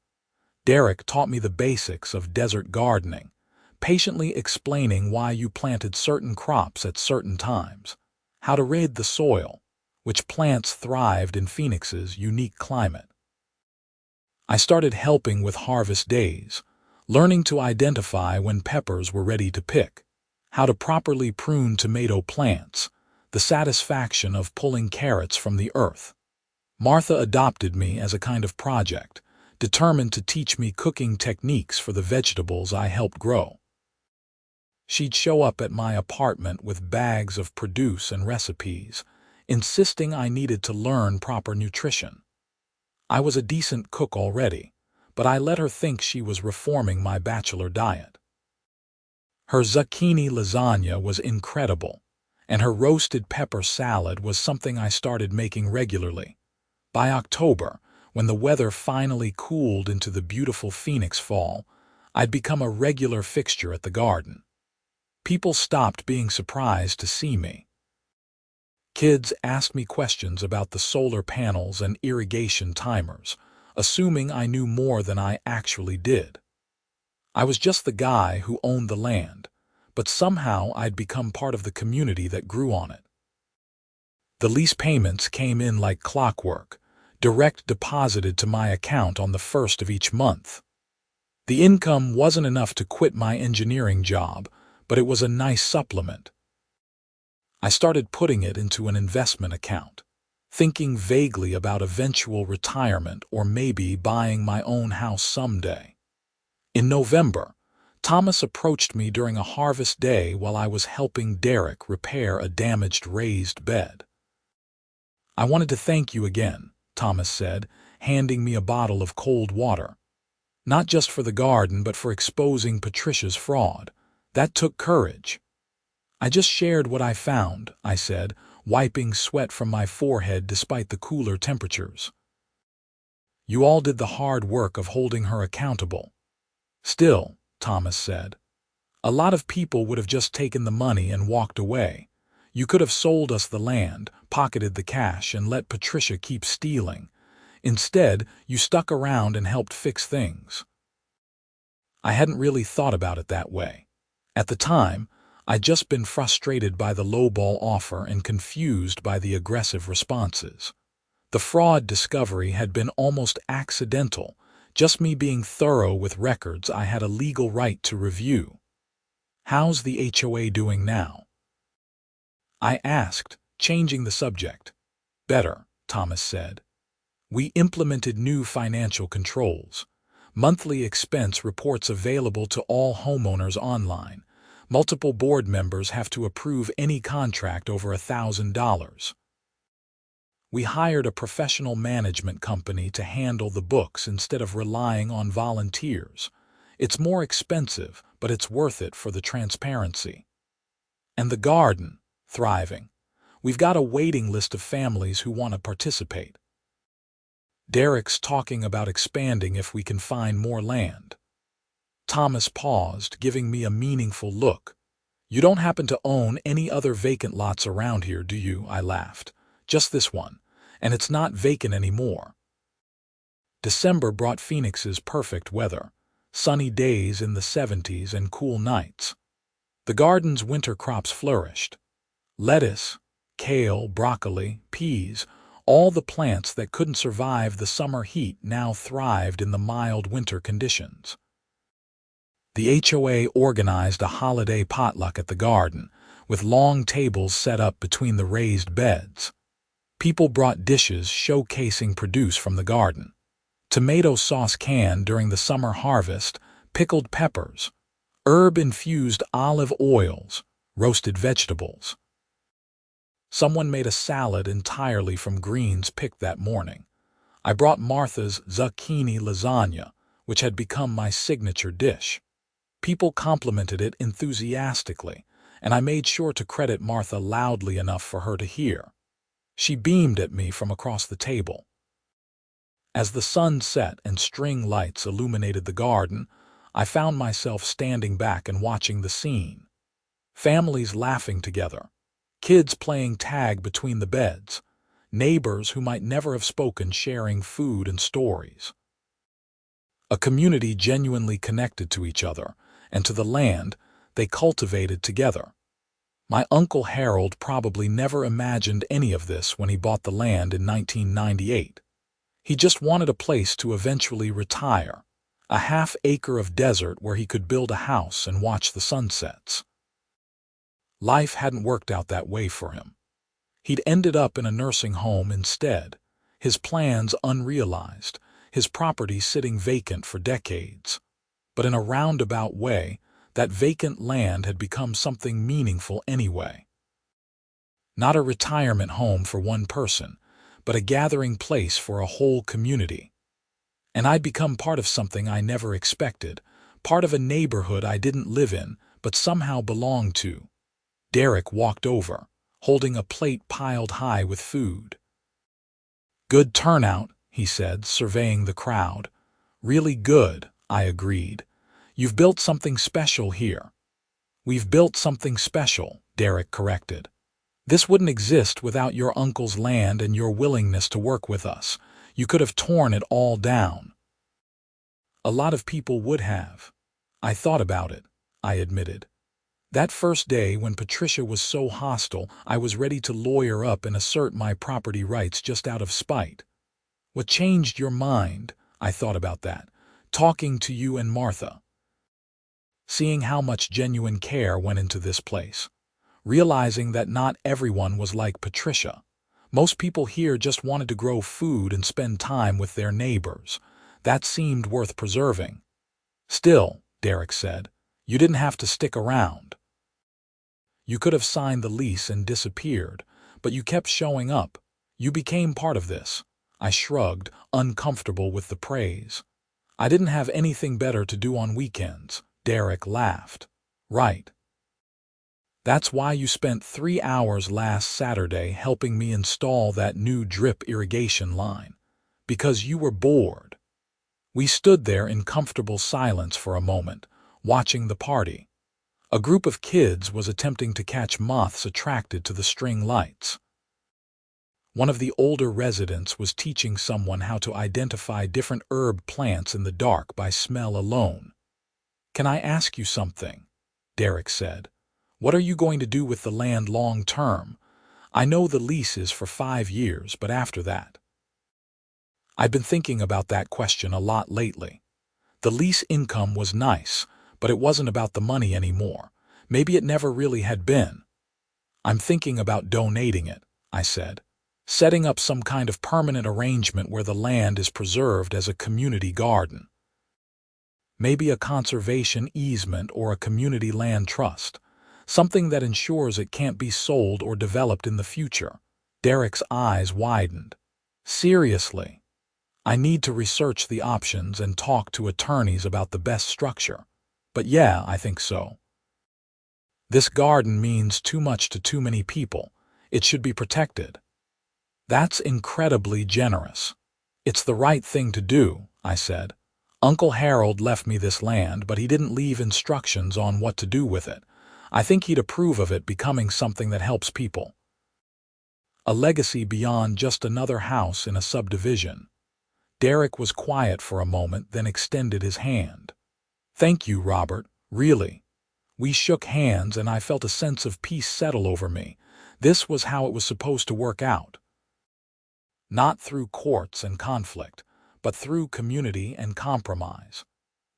Derek taught me the basics of desert gardening, patiently explaining why you planted certain crops at certain times, how to rid the soil, which plants thrived in Phoenix's unique climate. I started helping with harvest days, learning to identify when peppers were ready to pick, how to properly prune tomato plants, the satisfaction of pulling carrots from the earth. Martha adopted me as a kind of project, determined to teach me cooking techniques for the vegetables I helped grow. She'd show up at my apartment with bags of produce and recipes, insisting I needed to learn proper nutrition. I was a decent cook already, but I let her think she was reforming my bachelor diet. Her zucchini lasagna was incredible, and her roasted pepper salad was something I started making regularly. By October, when the weather finally cooled into the beautiful Phoenix fall, I'd become a regular fixture at the garden. People stopped being surprised to see me. Kids asked me questions about the solar panels and irrigation timers, assuming I knew more than I actually did. I was just the guy who owned the land, but somehow I'd become part of the community that grew on it. The lease payments came in like clockwork, direct deposited to my account on the first of each month. The income wasn't enough to quit my engineering job, but it was a nice supplement. I started putting it into an investment account, thinking vaguely about eventual retirement or maybe buying my own house someday. In November, Thomas approached me during a harvest day while I was helping Derek repair a damaged raised bed. "I wanted to thank you again," Thomas said, handing me a bottle of cold water. "Not just for the garden, but for exposing Patricia's fraud. That took courage." "I just shared what I found," I said, wiping sweat from my forehead despite the cooler temperatures. "You all did the hard work of holding her accountable." "Still," Thomas said, "a lot of people would have just taken the money and walked away. You could have sold us the land, pocketed the cash, and let Patricia keep stealing. Instead, you stuck around and helped fix things." I hadn't really thought about it that way. At the time, I'd just been frustrated by the lowball offer and confused by the aggressive responses. The fraud discovery had been almost accidental, just me being thorough with records I had a legal right to review. "How's the HOA doing now?" I asked, changing the subject. "Better," Thomas said. "We implemented new financial controls. Monthly expense reports available to all homeowners online. Multiple board members have to approve any contract over $1,000. We hired a professional management company to handle the books instead of relying on volunteers. It's more expensive, but it's worth it for the transparency. And the garden, thriving. We've got a waiting list of families who want to participate. Derek's talking about expanding if we can find more land." Thomas paused, giving me a meaningful look. "You don't happen to own any other vacant lots around here, do you?" I laughed. "Just this one, and it's not vacant anymore." December brought Phoenix's perfect weather, sunny days in the 70s and cool nights. The garden's winter crops flourished. Lettuce, kale, broccoli, peas, all the plants that couldn't survive the summer heat now thrived in the mild winter conditions. The HOA organized a holiday potluck at the garden, with long tables set up between the raised beds. People brought dishes showcasing produce from the garden. Tomato sauce canned during the summer harvest, pickled peppers, herb-infused olive oils, roasted vegetables. Someone made a salad entirely from greens picked that morning. I brought Martha's zucchini lasagna, which had become my signature dish. People complimented it enthusiastically, and I made sure to credit Martha loudly enough for her to hear. She beamed at me from across the table. As the sun set and string lights illuminated the garden, I found myself standing back and watching the scene. Families laughing together, kids playing tag between the beds, neighbors who might never have spoken sharing food and stories. A community genuinely connected to each other and to the land they cultivated together. My Uncle Harold probably never imagined any of this when he bought the land in 1998. He just wanted a place to eventually retire, a half-acre of desert where he could build a house and watch the sunsets. Life hadn't worked out that way for him. He'd ended up in a nursing home instead, his plans unrealized, his property sitting vacant for decades. But in a roundabout way, that vacant land had become something meaningful anyway. Not a retirement home for one person, but a gathering place for a whole community. And I'd become part of something I never expected, part of a neighborhood I didn't live in, but somehow belonged to. Derek walked over, holding a plate piled high with food. "Good turnout," he said, surveying the crowd. "Really good," I agreed. "You've built something special here." "We've built something special," Derek corrected. "This wouldn't exist without your uncle's land and your willingness to work with us. You could have torn it all down." A lot of people would have. I thought about it, I admitted. That first day when Patricia was so hostile, I was ready to lawyer up and assert my property rights just out of spite. What changed your mind? I thought about that, talking to you and Martha. Seeing how much genuine care went into this place. Realizing that not everyone was like Patricia. Most people here just wanted to grow food and spend time with their neighbors. That seemed worth preserving. "Still," Derek said, "you didn't have to stick around. You could have signed the lease and disappeared, but you kept showing up. You became part of this." I shrugged, uncomfortable with the praise. "I didn't have anything better to do on weekends." Derek laughed. "Right. That's why you spent 3 hours last Saturday helping me install that new drip irrigation line. Because you were bored." We stood there in comfortable silence for a moment, watching the party. A group of kids was attempting to catch moths attracted to the string lights. One of the older residents was teaching someone how to identify different herb plants in the dark by smell alone. "Can I ask you something?" Derek said. "What are you going to do with the land long term? I know the lease is for 5 years, but after that." I'd been thinking about that question a lot lately. The lease income was nice, but it wasn't about the money anymore. Maybe it never really had been. "I'm thinking about donating it," I said. "Setting up some kind of permanent arrangement where the land is preserved as a community garden. Maybe a conservation easement or a community land trust. Something that ensures it can't be sold or developed in the future." Derek's eyes widened. "Seriously? I need to research the options and talk to attorneys about the best structure. But yeah, I think so. This garden means too much to too many people. It should be protected." "That's incredibly generous." "It's the right thing to do," I said. "Uncle Harold left me this land, but he didn't leave instructions on what to do with it. I think he'd approve of it becoming something that helps people. A legacy beyond just another house in a subdivision." Derek was quiet for a moment, then extended his hand. "Thank you, Robert, really." We shook hands and I felt a sense of peace settle over me. This was how it was supposed to work out. Not through courts and conflict, but through community and compromise.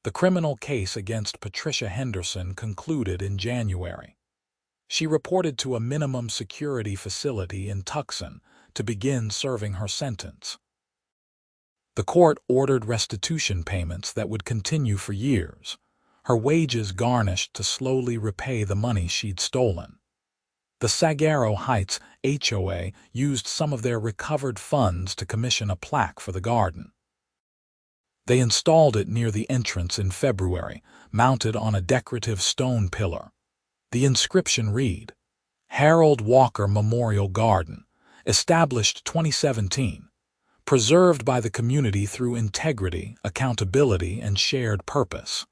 The criminal case against Patricia Henderson concluded in January. She reported to a minimum security facility in Tucson to begin serving her sentence. The court ordered restitution payments that would continue for years, her wages garnished to slowly repay the money she'd stolen. The Saguaro Heights HOA used some of their recovered funds to commission a plaque for the garden. They installed it near the entrance in February, mounted on a decorative stone pillar. The inscription read, Harold Walker Memorial Garden, established 2017, preserved by the community through integrity, accountability, and shared purpose.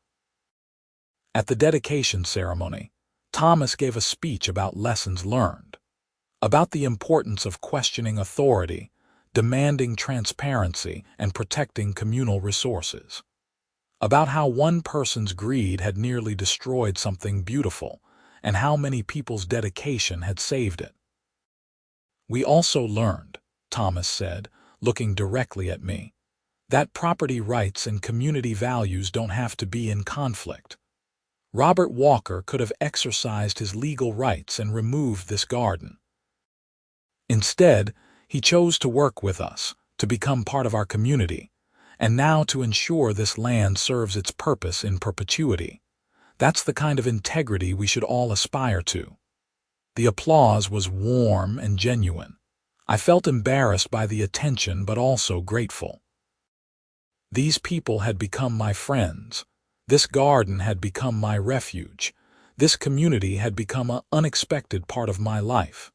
At the dedication ceremony, Thomas gave a speech about lessons learned, about the importance of questioning authority, demanding transparency, and protecting communal resources, about how one person's greed had nearly destroyed something beautiful, and how many people's dedication had saved it. We also learned, Thomas said, looking directly at me, that property rights and community values don't have to be in conflict. Robert Walker could have exercised his legal rights and removed this garden. Instead, he chose to work with us, to become part of our community, and now to ensure this land serves its purpose in perpetuity. That's the kind of integrity we should all aspire to. The applause was warm and genuine. I felt embarrassed by the attention but also grateful. These people had become my friends. This garden had become my refuge. This community had become an unexpected part of my life.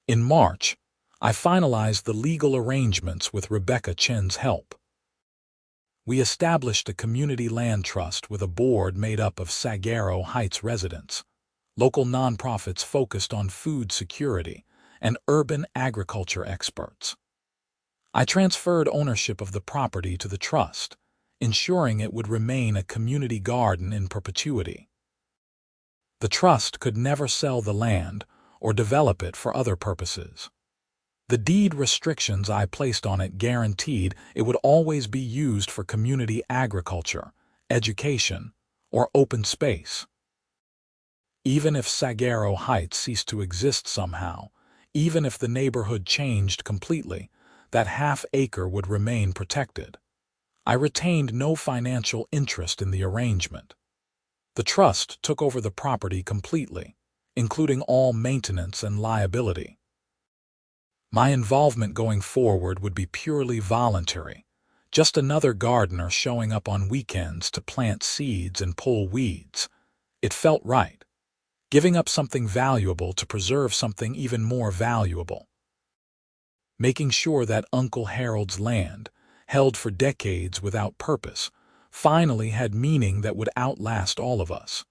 In March, I finalized the legal arrangements with Rebecca Chen's help. We established a community land trust with a board made up of Saguaro Heights residents, local nonprofits focused on food security, and urban agriculture experts. I transferred ownership of the property to the trust, ensuring it would remain a community garden in perpetuity. The trust could never sell the land or develop it for other purposes. The deed restrictions I placed on it guaranteed it would always be used for community agriculture, education, or open space. Even if Saguaro Heights ceased to exist somehow, even if the neighborhood changed completely, that half-acre would remain protected. I retained no financial interest in the arrangement. The trust took over the property completely, including all maintenance and liability. My involvement going forward would be purely voluntary, just another gardener showing up on weekends to plant seeds and pull weeds. It felt right, giving up something valuable to preserve something even more valuable. Making sure that Uncle Harold's land, held for decades without purpose, finally had meaning that would outlast all of us.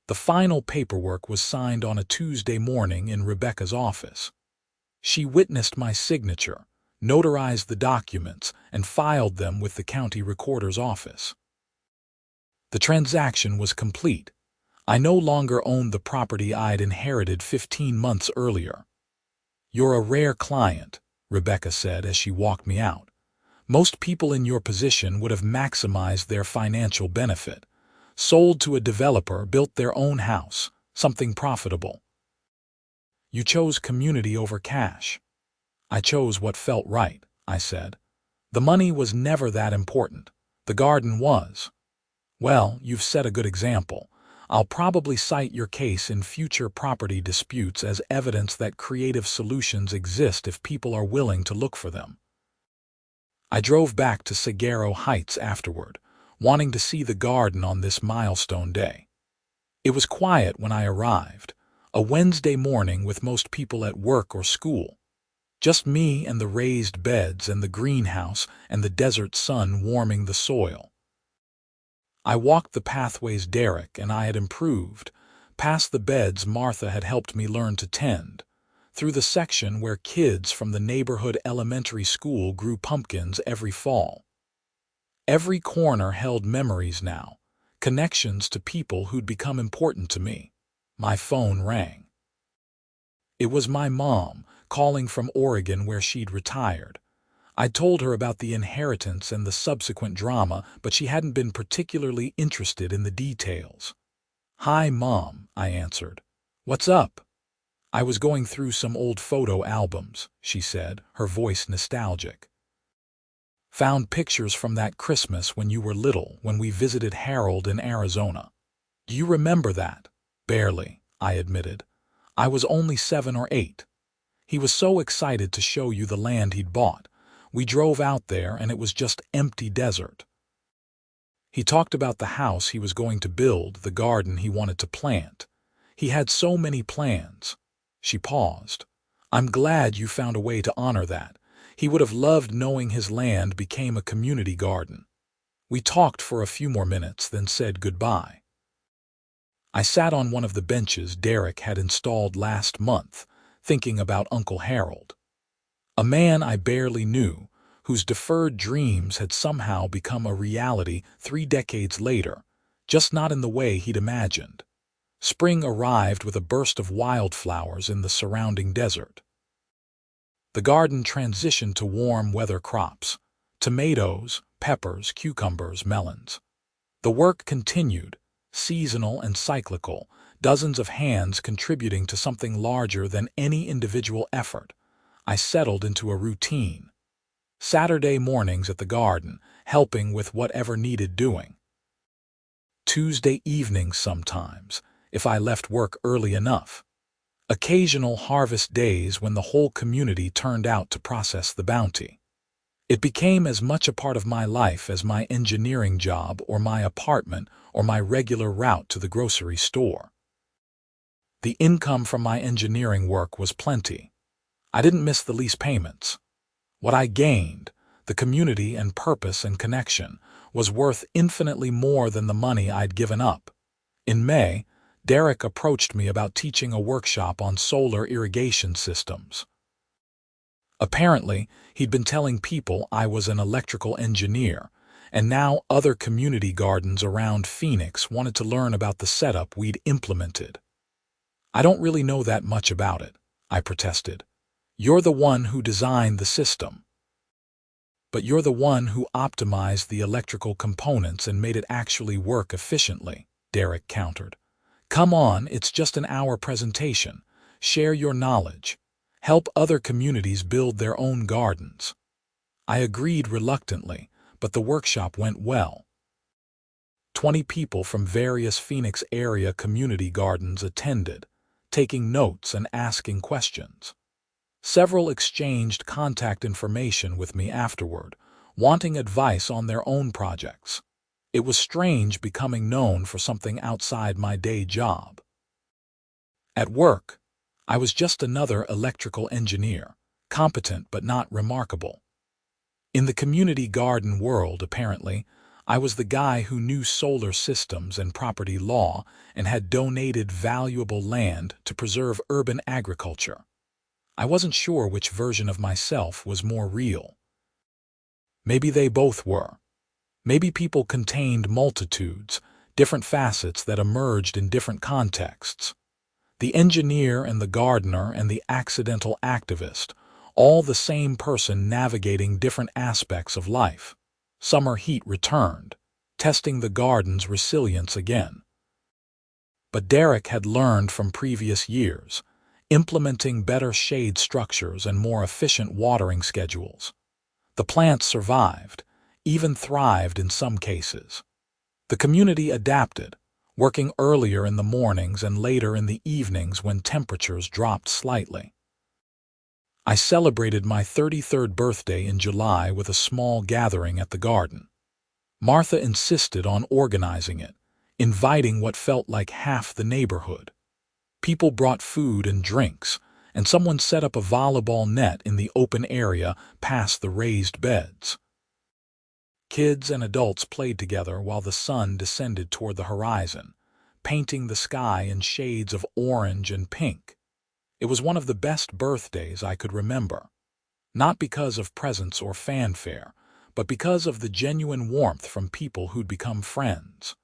The final paperwork was signed on a Tuesday morning in Rebecca's office. She witnessed my signature, notarized the documents, and filed them with the county recorder's office. The transaction was complete. I no longer owned the property I'd inherited 15 months earlier. "You're a rare client," Rebecca said as she walked me out. "Most people in your position would have maximized their financial benefit, sold to a developer, built their own house, something profitable. You chose community over cash." "I chose what felt right," I said. "The money was never that important. The garden was." "Well, you've set a good example. I'll probably cite your case in future property disputes as evidence that creative solutions exist if people are willing to look for them." I drove back to Saguaro Heights afterward, wanting to see the garden on this milestone day. It was quiet when I arrived, a Wednesday morning with most people at work or school. Just me and the raised beds and the greenhouse and the desert sun warming the soil. I walked the pathways Derek and I had improved, past the beds Martha had helped me learn to tend, through the section where kids from the neighborhood elementary school grew pumpkins every fall. Every corner held memories now, connections to people who'd become important to me. My phone rang. It was my mom, calling from Oregon where she'd retired. I'd told her about the inheritance and the subsequent drama, but she hadn't been particularly interested in the details. "Hi, Mom," I answered. "What's up?" "I was going through some old photo albums," she said, her voice nostalgic. "Found pictures from that Christmas when you were little, when we visited Harold in Arizona. Do you remember that?" "Barely," I admitted. "I was only 7 or 8. He was so excited to show you the land he'd bought. We drove out there and it was just empty desert." He talked about the house he was going to build, the garden he wanted to plant. He had so many plans. She paused. I'm glad you found a way to honor that. He would have loved knowing his land became a community garden. We talked for a few more minutes, then said goodbye. I sat on one of the benches Derek had installed last month, thinking about Uncle Harold. A man I barely knew, whose deferred dreams had somehow become a reality 3 decades later, just not in the way he'd imagined. Spring arrived with a burst of wildflowers in the surrounding desert. The garden transitioned to warm weather crops: tomatoes, peppers, cucumbers, melons. The work continued, seasonal and cyclical, dozens of hands contributing to something larger than any individual effort. I settled into a routine. Saturday mornings at the garden, helping with whatever needed doing. Tuesday evenings sometimes, if I left work early enough. Occasional harvest days when the whole community turned out to process the bounty. It became as much a part of my life as my engineering job or my apartment or my regular route to the grocery store. The income from my engineering work was plenty. I didn't miss the lease payments. What I gained, the community and purpose and connection, was worth infinitely more than the money I'd given up. In May, Derek approached me about teaching a workshop on solar irrigation systems. Apparently, he'd been telling people I was an electrical engineer, and now other community gardens around Phoenix wanted to learn about the setup we'd implemented. I don't really know that much about it, I protested. You're the one who designed the system. But you're the one who optimized the electrical components and made it actually work efficiently, Derek countered. Come on, it's just an hour presentation. Share your knowledge. Help other communities build their own gardens. I agreed reluctantly, but the workshop went well. 20 people from various Phoenix area community gardens attended, taking notes and asking questions. Several exchanged contact information with me afterward, wanting advice on their own projects. It was strange becoming known for something outside my day job. At work, I was just another electrical engineer, competent but not remarkable. In the community garden world, apparently, I was the guy who knew solar systems and property law and had donated valuable land to preserve urban agriculture. I wasn't sure which version of myself was more real. Maybe they both were. Maybe people contained multitudes, different facets that emerged in different contexts. The engineer and the gardener and the accidental activist, all the same person navigating different aspects of life. Summer heat returned, testing the garden's resilience again. But Derek had learned from previous years, implementing better shade structures and more efficient watering schedules. The plants survived, even thrived in some cases. The community adapted, working earlier in the mornings and later in the evenings when temperatures dropped slightly. I celebrated my 33rd birthday in July with a small gathering at the garden. Martha insisted on organizing it, inviting what felt like half the neighborhood. People brought food and drinks, and someone set up a volleyball net in the open area past the raised beds. Kids and adults played together while the sun descended toward the horizon, painting the sky in shades of orange and pink. It was one of the best birthdays I could remember, not because of presents or fanfare, but because of the genuine warmth from people who'd become friends.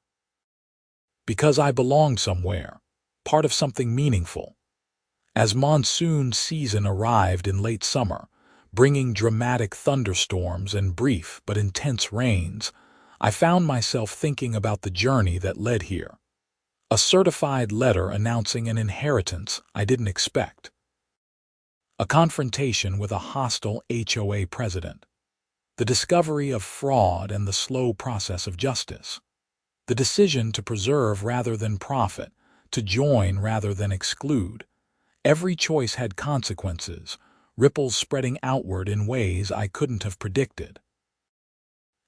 Because I belonged somewhere, part of something meaningful. As monsoon season arrived in late summer, bringing dramatic thunderstorms and brief but intense rains, I found myself thinking about the journey that led here. A certified letter announcing an inheritance I didn't expect. A confrontation with a hostile HOA president. The discovery of fraud and the slow process of justice. The decision to preserve rather than profit, to join rather than exclude. Every choice had consequences, ripples spreading outward in ways I couldn't have predicted.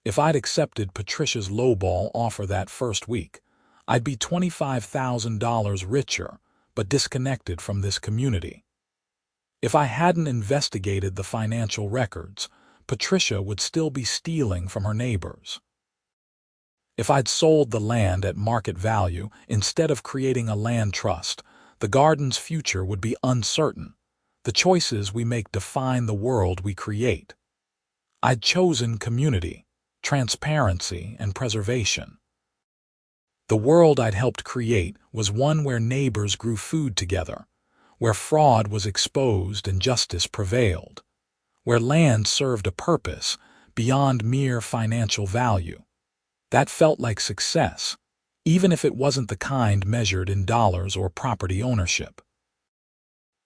If I'd accepted Patricia's lowball offer that first week, I'd be $25,000 richer, but disconnected from this community. If I hadn't investigated the financial records, Patricia would still be stealing from her neighbors. If I'd sold the land at market value instead of creating a land trust, the garden's future would be uncertain. The choices we make define the world we create. I'd chosen community, transparency, and preservation. The world I'd helped create was one where neighbors grew food together, where fraud was exposed and justice prevailed, where land served a purpose beyond mere financial value. That felt like success, even if it wasn't the kind measured in dollars or property ownership.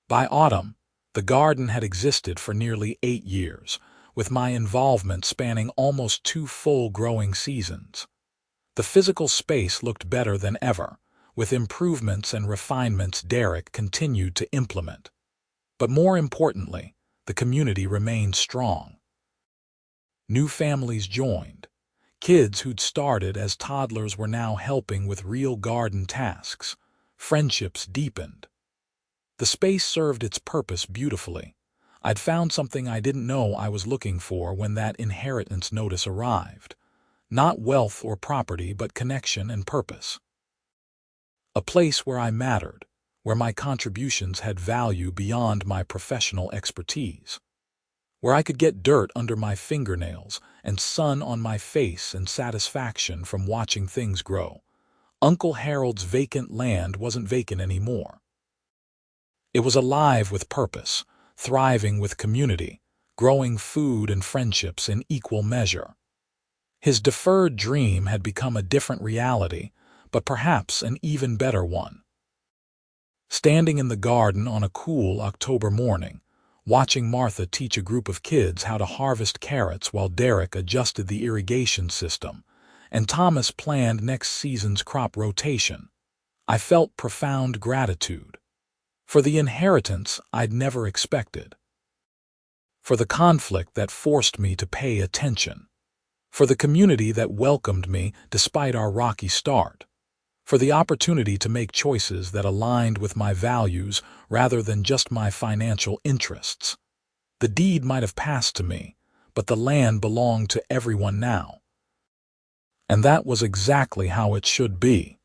By autumn, the garden had existed for nearly 8 years, with my involvement spanning almost 2 full growing seasons. The physical space looked better than ever, with improvements and refinements Derek continued to implement. But more importantly, the community remained strong. New families joined. Kids who'd started as toddlers were now helping with real garden tasks. Friendships deepened. The space served its purpose beautifully. I'd found something I didn't know I was looking for when that inheritance notice arrived. Not wealth or property, but connection and purpose. A place where I mattered, where my contributions had value beyond my professional expertise, where I could get dirt under my fingernails and sun on my face and satisfaction from watching things grow. Uncle Harold's vacant land wasn't vacant anymore. It was alive with purpose, thriving with community, growing food and friendships in equal measure. His deferred dream had become a different reality, but perhaps an even better one. Standing in the garden on a cool October morning, watching Martha teach a group of kids how to harvest carrots while Derek adjusted the irrigation system, and Thomas planned next season's crop rotation, I felt profound gratitude. For the inheritance I'd never expected. For the conflict that forced me to pay attention. For the community that welcomed me despite our rocky start. For the opportunity to make choices that aligned with my values rather than just my financial interests. The deed might have passed to me, but the land belonged to everyone now. And that was exactly how it should be.